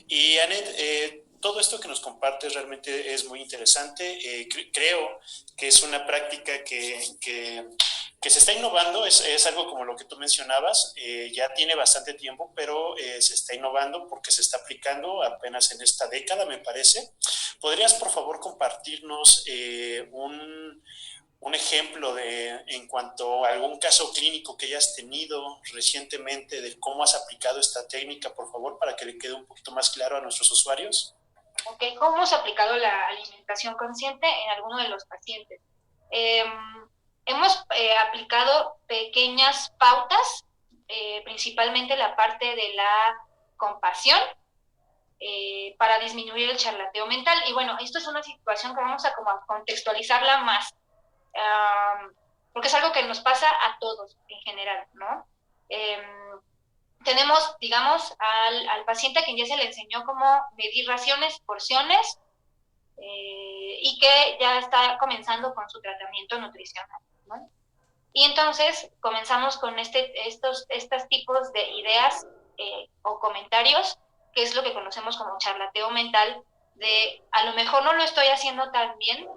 Y Anet, todo esto que nos compartes realmente es muy interesante. Creo que es una práctica que se está innovando, es algo como lo que tú mencionabas, ya tiene bastante tiempo, pero se está innovando porque se está aplicando apenas en esta década, me parece. ¿Podrías, por favor, compartirnos un ejemplo en cuanto a algún caso clínico que hayas tenido recientemente de cómo has aplicado esta técnica, por favor, para que le quede un poquito más claro a nuestros usuarios? Ok, ¿cómo hemos aplicado la alimentación consciente en alguno de los pacientes? Hemos aplicado pequeñas pautas, principalmente la parte de la compasión, para disminuir el charlateo mental. Y bueno, esto es una situación que vamos a como a contextualizarla más, porque es algo que nos pasa a todos en general, ¿no? Tenemos, digamos, al paciente a quien ya se le enseñó cómo medir raciones, porciones, y que ya está comenzando con su tratamiento nutricional, ¿no? Y entonces comenzamos con estos tipos de ideas o comentarios, que es lo que conocemos como charlateo mental, de a lo mejor no lo estoy haciendo tan bien,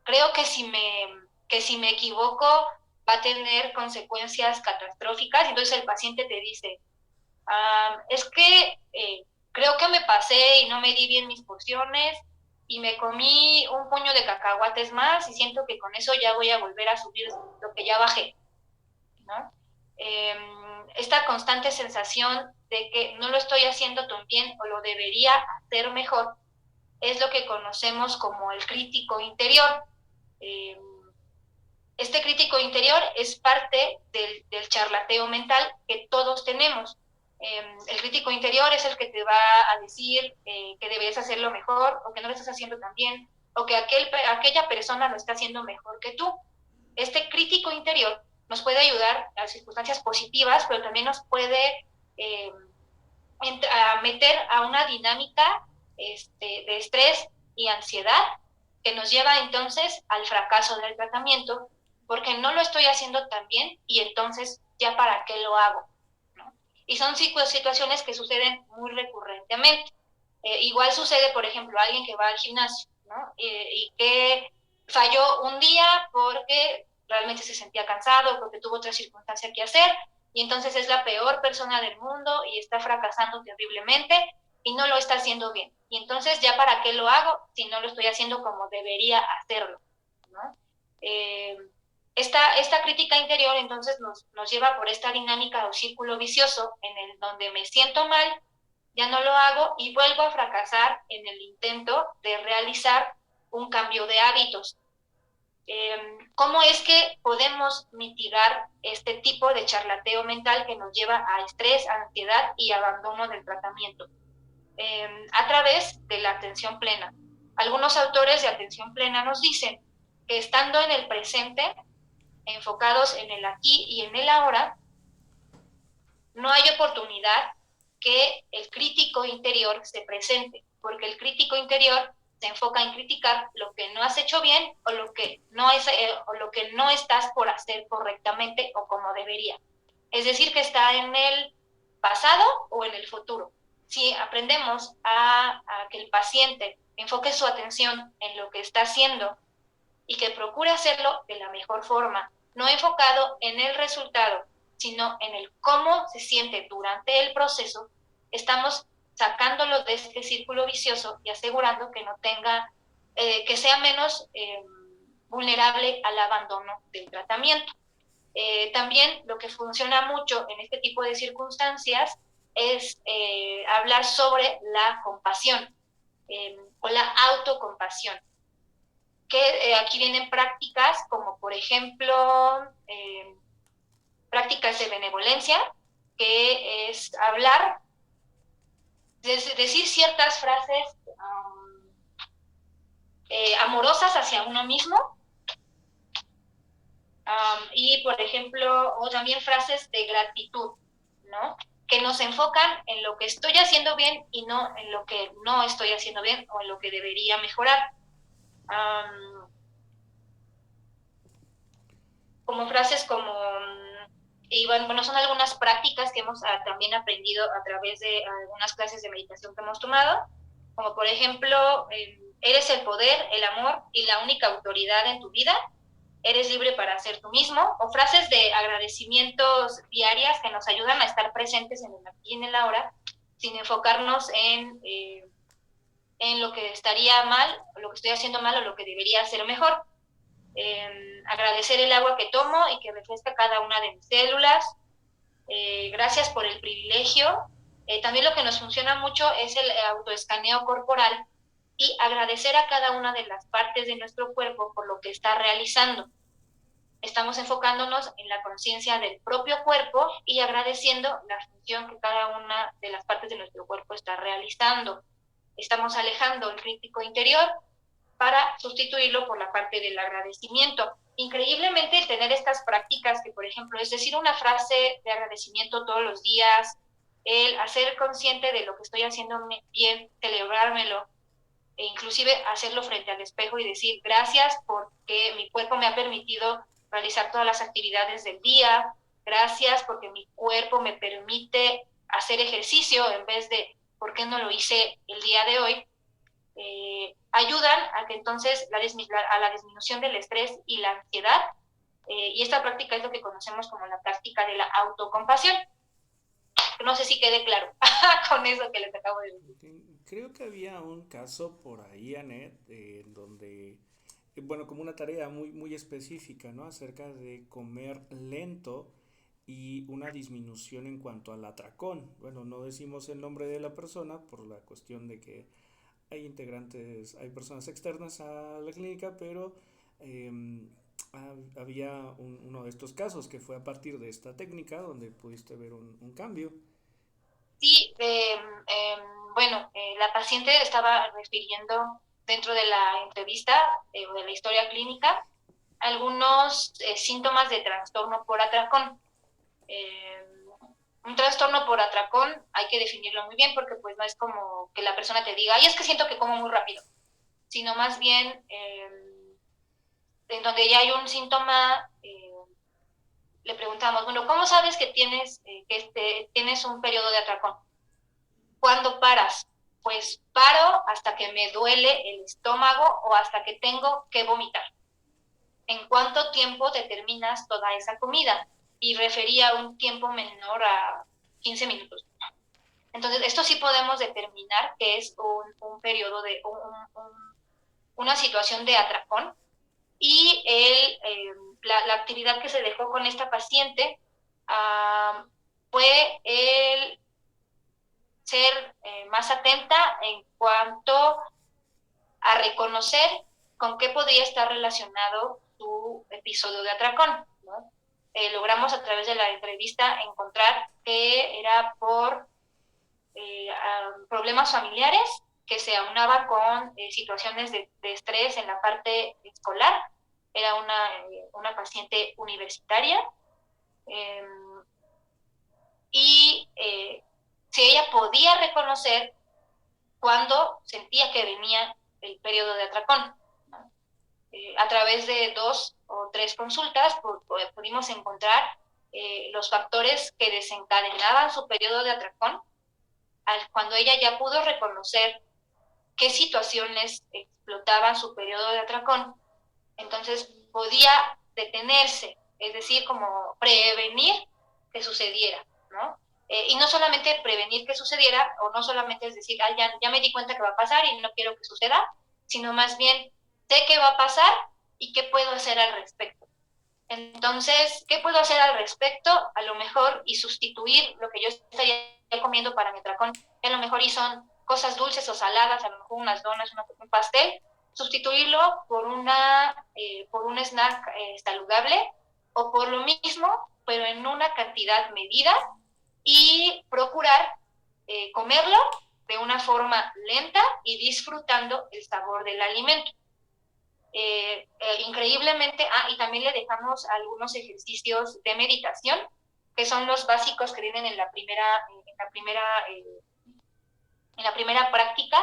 creo que si me equivoco va a tener consecuencias catastróficas. Entonces el paciente te dice, es que creo que me pasé y no me di bien mis porciones y me comí un puño de cacahuates más y siento que con eso ya voy a volver a subir lo que ya bajé, ¿no? esta constante sensación de que no lo estoy haciendo tan bien o lo debería hacer mejor, es lo que conocemos como el crítico interior. Este crítico interior es parte del charlateo mental que todos tenemos. El crítico interior es el que te va a decir que debes hacerlo mejor o que no lo estás haciendo tan bien o que aquella persona lo está haciendo mejor que tú. Este crítico interior nos puede ayudar a circunstancias positivas, pero también nos puede eh, a meter a una dinámica de estrés y ansiedad que nos lleva entonces al fracaso del tratamiento porque no lo estoy haciendo tan bien y entonces ya para qué lo hago, ¿no? Y son situaciones que suceden muy recurrentemente. Igual sucede, por ejemplo, a alguien que va al gimnasio, ¿no? Y que falló un día porque realmente se sentía cansado, porque tuvo otra circunstancia que hacer, y entonces es la peor persona del mundo y está fracasando terriblemente y no lo está haciendo bien. Y entonces ya para qué lo hago si no lo estoy haciendo como debería hacerlo, ¿no? Esta crítica interior entonces nos lleva por esta dinámica o círculo vicioso en el donde me siento mal, ya no lo hago y vuelvo a fracasar en el intento de realizar un cambio de hábitos. ¿Cómo es que podemos mitigar este tipo de charlateo mental que nos lleva a estrés, ansiedad y abandono del tratamiento? A través de la atención plena. Algunos autores de atención plena nos dicen que estando en el presente, enfocados en el aquí y en el ahora, no hay oportunidad que el crítico interior se presente, porque el crítico interior se enfoca en criticar lo que no has hecho bien o lo que no estás por hacer correctamente o como debería. Es decir, que está en el pasado o en el futuro. Si aprendemos a que el paciente enfoque su atención en lo que está haciendo y que procure hacerlo de la mejor forma, no enfocado en el resultado, sino en el cómo se siente durante el proceso, estamos sacándolo de este círculo vicioso y asegurando que no tenga, que sea menos vulnerable al abandono del tratamiento. También lo que funciona mucho en este tipo de circunstancias es hablar sobre la compasión o la autocompasión, que aquí vienen prácticas como por ejemplo prácticas de benevolencia, que es hablar, decir ciertas frases amorosas hacia uno mismo, y por ejemplo, o también frases de gratitud, ¿no? Que nos enfocan en lo que estoy haciendo bien y no en lo que no estoy haciendo bien o en lo que debería mejorar. Como frases como, y bueno, son algunas prácticas que hemos también aprendido a través de algunas clases de meditación que hemos tomado, como por ejemplo, eres el poder, el amor y la única autoridad en tu vida, eres libre para ser tú mismo, o frases de agradecimientos diarias que nos ayudan a estar presentes en el aquí y en el ahora, sin enfocarnos en lo que estaría mal, o lo que estoy haciendo mal o lo que debería hacer mejor. Agradecer el agua que tomo y que refresca cada una de mis células. Gracias por el privilegio. También lo que nos funciona mucho es el autoescaneo corporal y agradecer a cada una de las partes de nuestro cuerpo por lo que está realizando. Estamos enfocándonos en la conciencia del propio cuerpo y agradeciendo la función que cada una de las partes de nuestro cuerpo está realizando. Estamos alejando el crítico interior para sustituirlo por la parte del agradecimiento. Increíblemente, tener estas prácticas que, por ejemplo, es decir una frase de agradecimiento todos los días, el hacer consciente de lo que estoy haciendo bien, celebrármelo, e inclusive hacerlo frente al espejo y decir gracias porque mi cuerpo me ha permitido realizar todas las actividades del día, gracias porque mi cuerpo me permite hacer ejercicio en vez de por qué no lo hice el día de hoy, ayudan a que entonces a la disminución del estrés y la ansiedad, y esta práctica es lo que conocemos como la práctica de la autocompasión. No sé si quede claro con eso que les acabo de decir. Creo que había un caso por ahí, Anet, en donde, bueno, como una tarea muy, muy específica, ¿no? Acerca de comer lento y una disminución en cuanto al atracón. Bueno, no decimos el nombre de la persona por la cuestión de que hay personas externas a la clínica, pero eh, había uno de estos casos que fue a partir de esta técnica donde pudiste ver un cambio. Sí, bueno, la paciente estaba refiriendo dentro de la entrevista o de la historia clínica algunos síntomas de trastorno por atracón. Eh, un trastorno por atracón hay que definirlo muy bien porque pues no es como que la persona te diga, ay, es que siento que como muy rápido, sino más bien en donde ya hay un síntoma, le preguntamos, bueno, ¿cómo sabes que tienes un periodo de atracón? ¿Cuándo paras? Pues paro hasta que me duele el estómago o hasta que tengo que vomitar. ¿En cuánto tiempo te terminas toda esa comida? Y refería a un tiempo menor a 15 minutos. Entonces, esto sí podemos determinar que es un periodo de una situación de atracón. Y la actividad que se dejó con esta paciente fue el ser más atenta en cuanto a reconocer con qué podría estar relacionado su episodio de atracón, ¿no? Logramos a través de la entrevista encontrar que era por problemas familiares que se aunaban con situaciones de estrés en la parte escolar. Era una paciente universitaria y si ella podía reconocer cuando sentía que venía el periodo de atracón. A través de 2 o 3 consultas pudimos encontrar los factores que desencadenaban su periodo de atracón. Cuando ella ya pudo reconocer qué situaciones explotaban su periodo de atracón, entonces podía detenerse, es decir, como prevenir que sucediera, ¿no? Y no solamente prevenir que sucediera, o no solamente es decir, ya me di cuenta que va a pasar y no quiero que suceda, sino más bien sé qué va a pasar y qué puedo hacer al respecto. Entonces, ¿qué puedo hacer al respecto? A lo mejor y sustituir lo que yo estaría comiendo para mi atracón, a lo mejor y son cosas dulces o saladas, a lo mejor unas donas, un pastel, sustituirlo por un snack saludable o por lo mismo, pero en una cantidad medida y procurar comerlo de una forma lenta y disfrutando el sabor del alimento. Increíblemente, y también le dejamos algunos ejercicios de meditación, que son los básicos que vienen en la primera práctica,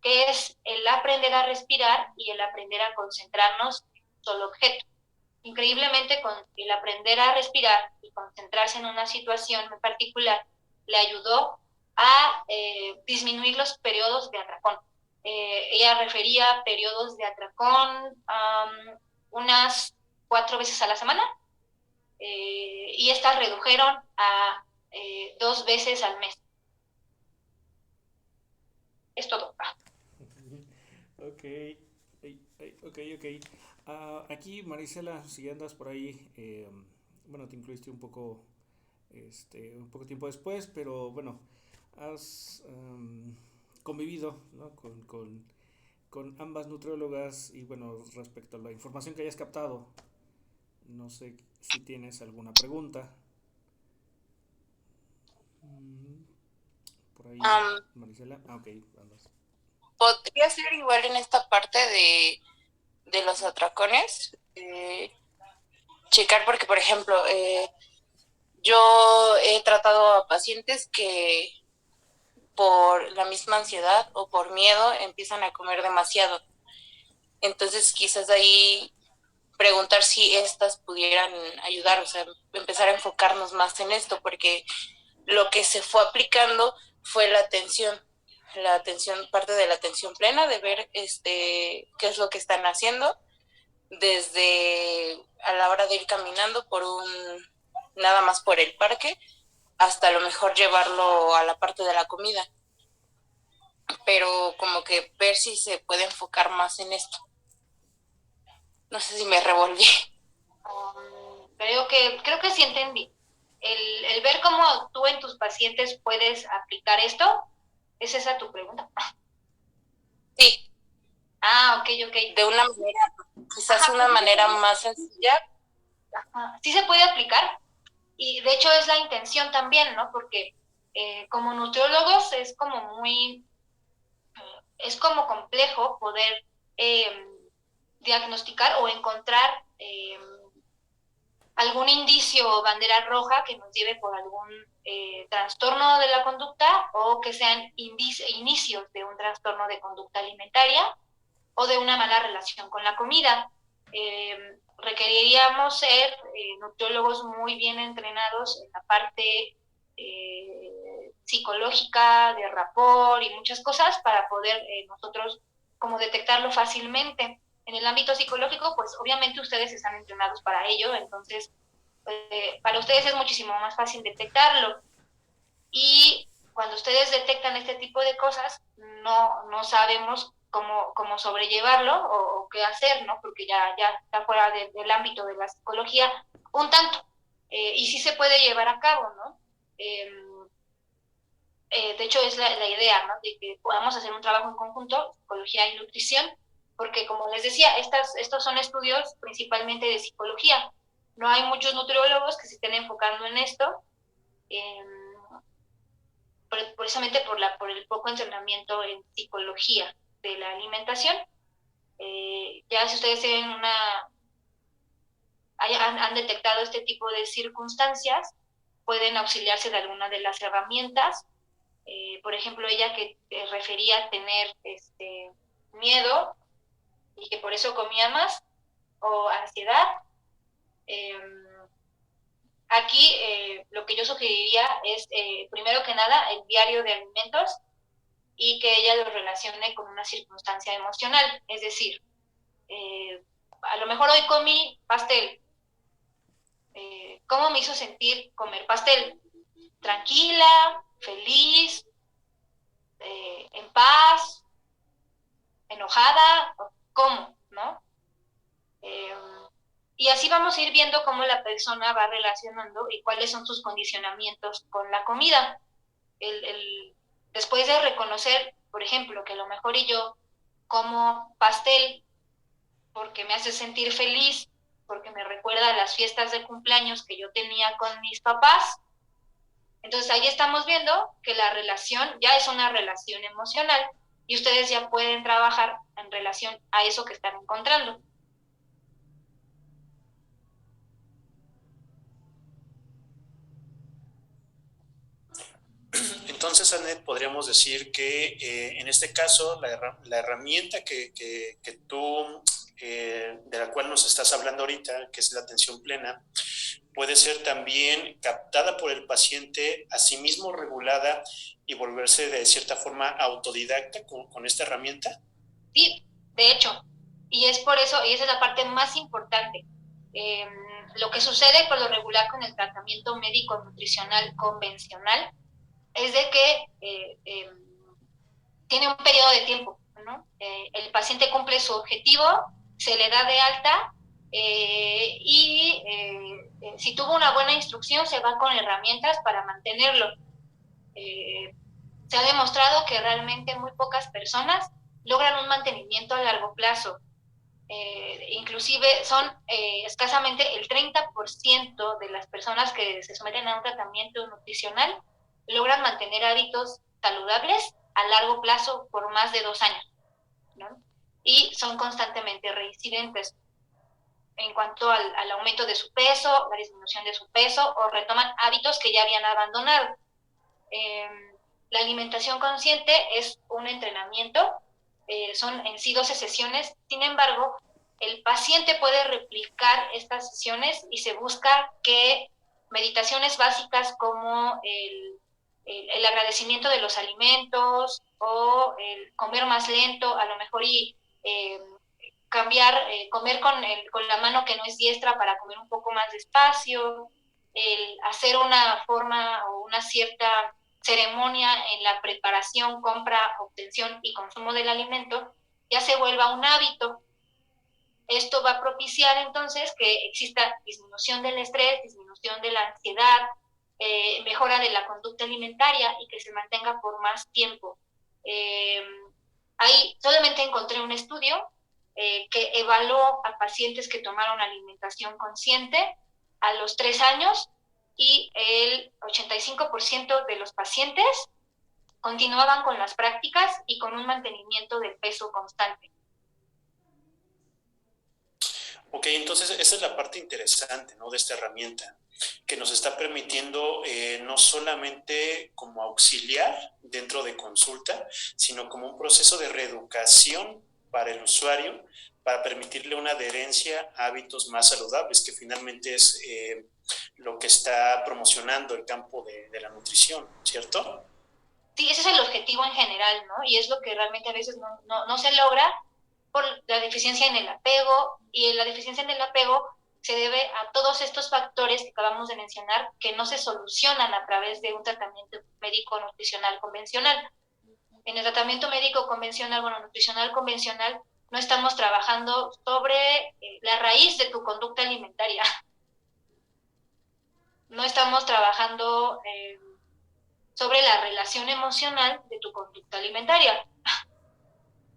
que es el aprender a respirar y el aprender a concentrarnos en un solo objeto. Increíblemente, con el aprender a respirar y concentrarse en una situación en particular, le ayudó a disminuir los periodos de atracón. Ella refería periodos de atracón unas 4 veces a la semana y estas redujeron a 2 veces al mes. Es todo. Ok, ok. Aquí, Marisela, si andas por ahí, bueno, te incluiste un poco tiempo después, pero bueno, has convivido, ¿no? con ambas nutriólogas y bueno, respecto a la información que hayas captado, no sé si tienes alguna pregunta. Por ahí, Marisela. Ok, andas. Podría ser igual en esta parte de los atracones, checar porque, por ejemplo, yo he tratado a pacientes que por la misma ansiedad o por miedo empiezan a comer demasiado. Entonces quizás ahí preguntar si estas pudieran ayudar, o sea, empezar a enfocarnos más en esto, porque lo que se fue aplicando fue la atención, parte de la atención plena, de ver qué es lo que están haciendo, desde a la hora de ir caminando nada más por el parque, hasta a lo mejor llevarlo a la parte de la comida. Pero como que ver si se puede enfocar más en esto. No sé si me revolví. Creo que sí entendí. el ver cómo tú en tus pacientes puedes aplicar esto. ¿Es esa tu pregunta? Sí. Ok. De una manera, quizás una manera más sencilla. Sí se puede aplicar, y de hecho es la intención también, ¿no? Porque como nutriólogos es como complejo poder diagnosticar o encontrar algún indicio o bandera roja que nos lleve por algún trastorno de la conducta, o que sean inicios de un trastorno de conducta alimentaria o de una mala relación con la comida. Requeriríamos ser nutriólogos muy bien entrenados en la parte psicológica, de rapport y muchas cosas para poder nosotros como detectarlo fácilmente. En el ámbito psicológico, pues obviamente ustedes están entrenados para ello, entonces para ustedes es muchísimo más fácil detectarlo. Y cuando ustedes detectan este tipo de cosas, no sabemos cómo sobrellevarlo o qué hacer, ¿no? Porque ya está fuera del ámbito de la psicología un tanto. Y sí se puede llevar a cabo, ¿no? De hecho, es la idea, ¿no? De que podamos hacer un trabajo en conjunto, psicología y nutrición, porque como les decía, estos son estudios principalmente de psicología. No hay muchos nutriólogos que se estén enfocando en esto. Precisamente por el poco entrenamiento en psicología de la alimentación. Ya si ustedes tienen han detectado este tipo de circunstancias, pueden auxiliarse de alguna de las herramientas. Por ejemplo, ella que refería tener miedo y que por eso comía más, o ansiedad. Aquí lo que yo sugeriría es, primero que nada, el diario de alimentos, y que ella lo relacione con una circunstancia emocional. Es decir, a lo mejor hoy comí pastel. ¿Cómo me hizo sentir comer pastel? Tranquila, feliz, en paz, enojada, ¿cómo? ¿No? Y así vamos a ir viendo cómo la persona va relacionando y cuáles son sus condicionamientos con la comida. Después de reconocer, por ejemplo, que a lo mejor yo como pastel porque me hace sentir feliz, porque me recuerda a las fiestas de cumpleaños que yo tenía con mis papás. Entonces ahí estamos viendo que la relación ya es una relación emocional y ustedes ya pueden trabajar en relación a eso que están encontrando. Entonces, Anet, podríamos decir que en este caso la herramienta que tú, de la cual nos estás hablando ahorita, que es la atención plena, puede ser también captada por el paciente, asimismo regulada, y volverse de cierta forma autodidacta con esta herramienta. Sí, de hecho, y es por eso, y esa es la parte más importante. Lo que sucede por lo regular con el tratamiento médico nutricional convencional es de que tiene un periodo de tiempo, ¿no? El paciente cumple su objetivo, se le da de alta, y si tuvo una buena instrucción se va con herramientas para mantenerlo. Se ha demostrado que realmente muy pocas personas logran un mantenimiento a largo plazo. Inclusive son escasamente el 30% de las personas que se someten a un tratamiento nutricional logran mantener hábitos saludables a largo plazo por más de 2 años, ¿no? Y son constantemente reincidentes en cuanto al aumento de su peso, la disminución de su peso, o retoman hábitos que ya habían abandonado. La alimentación consciente es un entrenamiento, son en sí 12 sesiones, sin embargo, el paciente puede replicar estas sesiones y se busca que meditaciones básicas como el agradecimiento de los alimentos o el comer más lento, a lo mejor y cambiar, comer con la mano que no es diestra para comer un poco más despacio, el hacer una forma o una cierta ceremonia en la preparación, compra, obtención y consumo del alimento, ya se vuelva un hábito. Esto va a propiciar entonces que exista disminución del estrés, disminución de la ansiedad, mejora de la conducta alimentaria y que se mantenga por más tiempo. Ahí solamente encontré un estudio que evaluó a pacientes que tomaron alimentación consciente a los 3 años y el 85% de los pacientes continuaban con las prácticas y con un mantenimiento del peso constante. Ok, entonces esa es la parte interesante, ¿no?, de esta herramienta, que nos está permitiendo no solamente como auxiliar dentro de consulta, sino como un proceso de reeducación para el usuario, para permitirle una adherencia a hábitos más saludables, que finalmente es lo que está promocionando el campo de la nutrición, ¿cierto? Sí, ese es el objetivo en general, ¿no? Y es lo que realmente a veces no se logra por la deficiencia en el apego, y la deficiencia en el apego se debe a todos estos factores que acabamos de mencionar que no se solucionan a través de un tratamiento médico nutricional convencional. En el tratamiento médico convencional, bueno, nutricional convencional, no estamos trabajando sobre la raíz de tu conducta alimentaria. No estamos trabajando sobre la relación emocional de tu conducta alimentaria.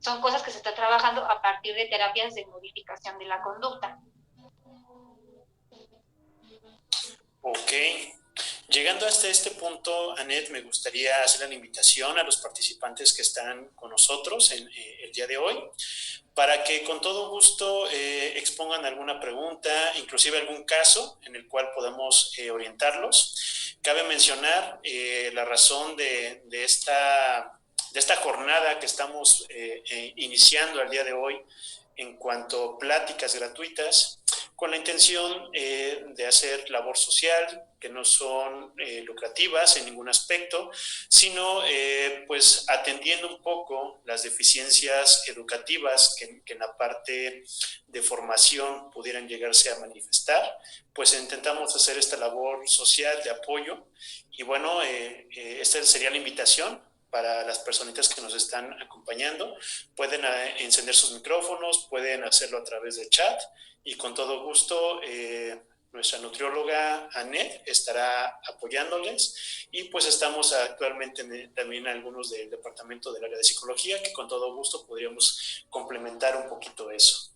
Son cosas que se están trabajando a partir de terapias de modificación de la conducta. Ok. Llegando hasta este punto, Anet, me gustaría hacer la invitación a los participantes que están con nosotros el día de hoy, para que con todo gusto expongan alguna pregunta, inclusive algún caso en el cual podamos orientarlos. Cabe mencionar la razón de esta jornada que estamos iniciando al día de hoy en cuanto a pláticas gratuitas, con la intención de hacer labor social, que no son lucrativas en ningún aspecto, sino pues atendiendo un poco las deficiencias educativas que en la parte de formación pudieran llegarse a manifestar. Pues intentamos hacer esta labor social de apoyo, y bueno, esta sería la invitación para las personitas que nos están acompañando. Pueden encender sus micrófonos, pueden hacerlo a través de chat, y con todo gusto nuestra nutrióloga Anet estará apoyándoles, y pues estamos actualmente también algunos del departamento del área de psicología, que con todo gusto podríamos complementar un poquito eso.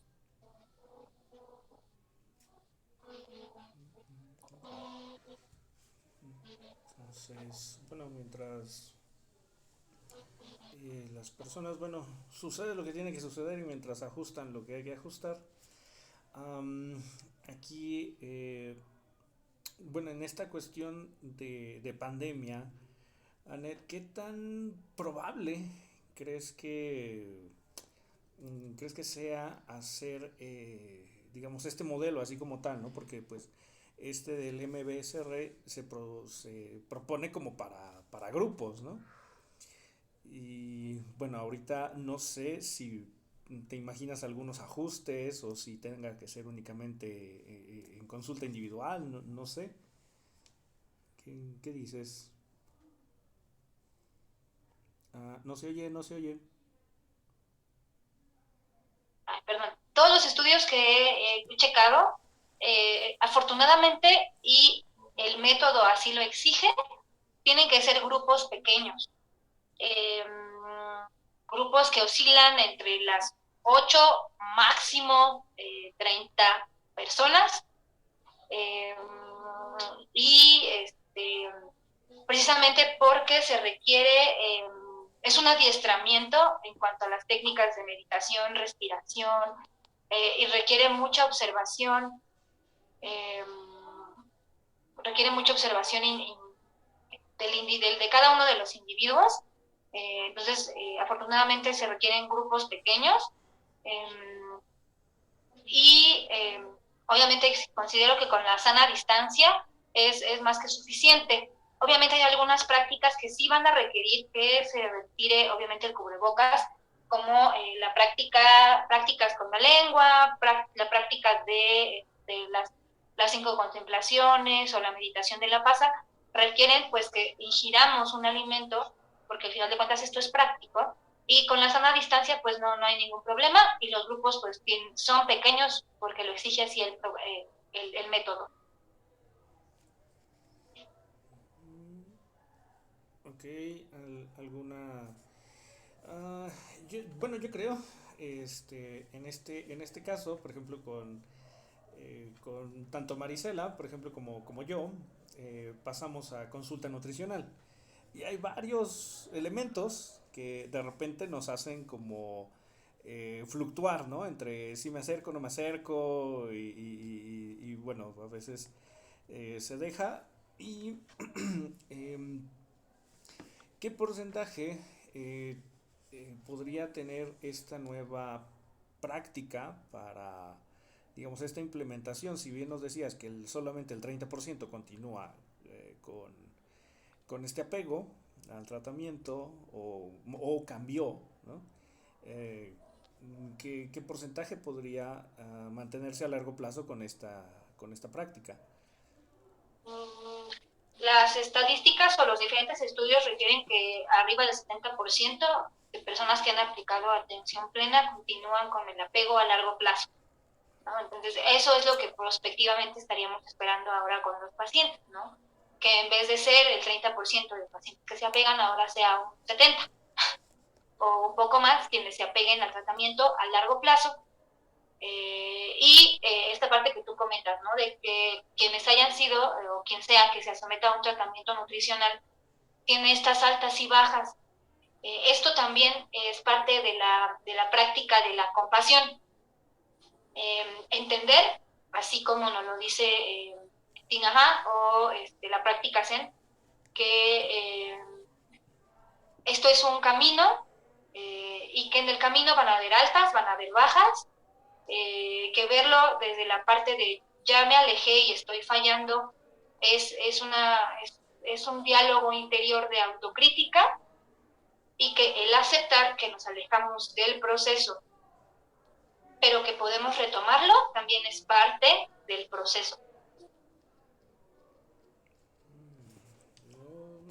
Entonces, bueno, mientras las personas, bueno, sucede lo que tiene que suceder y mientras ajustan lo que hay que ajustar, aquí, bueno, en esta cuestión de pandemia, Anet, ¿qué tan probable crees que sea hacer, digamos, este modelo así como tal, ¿no? Porque pues este del MBSR se propone como para grupos, ¿no? Y bueno, ahorita no sé si te imaginas algunos ajustes o si tenga que ser únicamente en consulta individual, no sé. ¿Qué dices? No se oye, no se oye. Ay, perdón. Todos los estudios que he checado, afortunadamente, y el método así lo exige, tienen que ser grupos pequeños. Eh, Grupos que oscilan entre las 8, máximo 30 personas. Eh, y precisamente porque se requiere, es un adiestramiento en cuanto a las técnicas de meditación, respiración, y requiere mucha observación, eh, de cada uno de los individuos. Entonces, afortunadamente se requieren grupos pequeños, y obviamente considero que con la sana distancia es más que suficiente. Obviamente hay algunas prácticas que sí van a requerir que se retire, obviamente, el cubrebocas, como prácticas con la lengua, la práctica de las 5 contemplaciones o la meditación de la paz, requieren pues que ingiramos un alimento, porque al final de cuentas esto es práctico, y con la sana distancia pues no hay ningún problema, y los grupos pues son pequeños porque lo exige así el método. Ok, alguna... yo creo, en este caso, por ejemplo, con tanto Marisela, por ejemplo, como yo, pasamos a consulta nutricional. Y hay varios elementos que de repente nos hacen como fluctuar, ¿no? Entre si me acerco, no me acerco, y bueno, a veces se deja. Y em, ¿qué porcentaje eh, podría tener esta nueva práctica para, digamos, esta implementación? Si bien nos decías que solamente el 30% continúa con este apego al tratamiento o cambió, ¿no? Eh, ¿qué porcentaje podría mantenerse a largo plazo con esta práctica? Mm, Las estadísticas o los diferentes estudios refieren que arriba del 70% de personas que han aplicado atención plena continúan con el apego a largo plazo, ¿no? Entonces, eso es lo que prospectivamente estaríamos esperando ahora con los pacientes, ¿no? Que en vez de ser el 30% de pacientes que se apegan, ahora sea un 70% o un poco más quienes se apeguen al tratamiento a largo plazo. Esta parte que tú comentas, ¿no? De que quienes hayan sido, o quien sea que se someta a un tratamiento nutricional, tiene estas altas y bajas. Esto también es parte de la práctica de la compasión. Entender, así como nos lo dice Tinaja o la práctica Zen, que esto es un camino y que en el camino van a haber altas, van a haber bajas, que verlo desde la parte de ya me alejé y estoy fallando es un diálogo interior de autocrítica, y que el aceptar que nos alejamos del proceso, pero que podemos retomarlo, también es parte del proceso.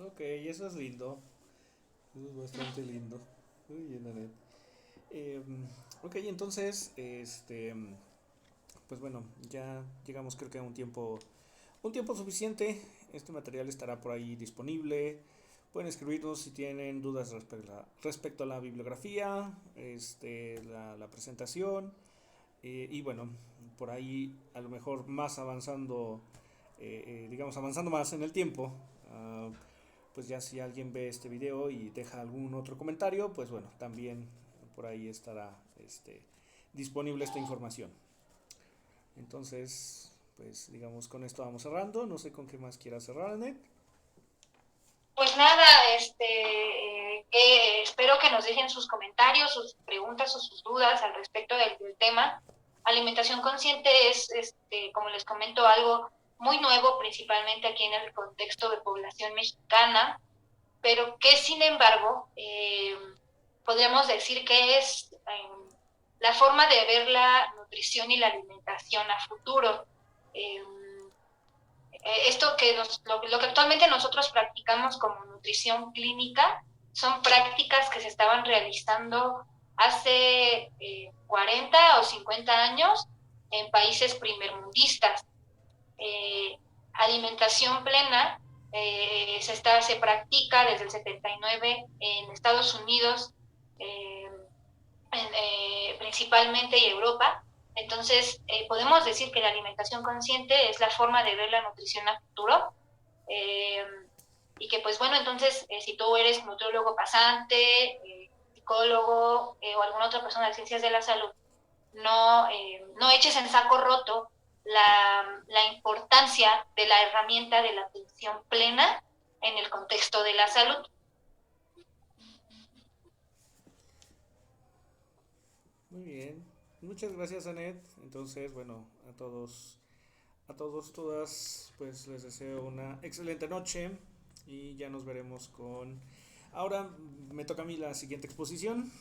Ok, eso es lindo. Eso es bastante lindo. Muy bien, Anet. Eh, ok, entonces, pues bueno, ya llegamos creo que a un tiempo suficiente. Este material estará por ahí disponible. Pueden escribirnos si tienen dudas respecto a la bibliografía, la presentación, y bueno, por ahí a lo mejor más avanzando, digamos avanzando más en el tiempo, pues ya si alguien ve este video y deja algún otro comentario, pues bueno, también por ahí estará disponible esta información. Entonces, pues digamos con esto vamos cerrando. No sé con qué más quiera cerrar, Anet. Pues nada, espero que nos dejen sus comentarios, sus preguntas o sus dudas al respecto del tema. Alimentación consciente es, como les comento, algo muy nuevo, principalmente aquí en el contexto de población mexicana, pero que sin embargo podríamos decir que es la forma de ver la nutrición y la alimentación a futuro. Eh, Esto que lo que actualmente nosotros practicamos como nutrición clínica son prácticas que se estaban realizando hace 40 o 50 años en países primermundistas. Alimentación plena se practica desde el 79 en Estados Unidos, principalmente, y Europa. Entonces, podemos decir que la alimentación consciente es la forma de ver la nutrición a futuro. Eh, y que, pues bueno, entonces, si tú eres nutriólogo pasante, psicólogo o alguna otra persona de ciencias de la salud, no eches en saco roto la importancia de la herramienta de la atención plena en el contexto de la salud. Muy bien. Muchas gracias, Anet. Entonces, bueno, todas, pues les deseo una excelente noche y ya nos veremos con... Ahora me toca a mí la siguiente exposición.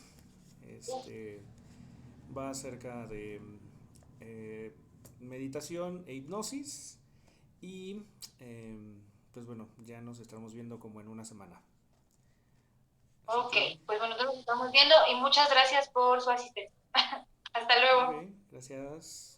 Va acerca de meditación e hipnosis y pues bueno, ya nos estamos viendo como en una semana. Ok, pues bueno, nos estamos viendo y muchas gracias por su asistencia. Hasta luego. Ok, gracias.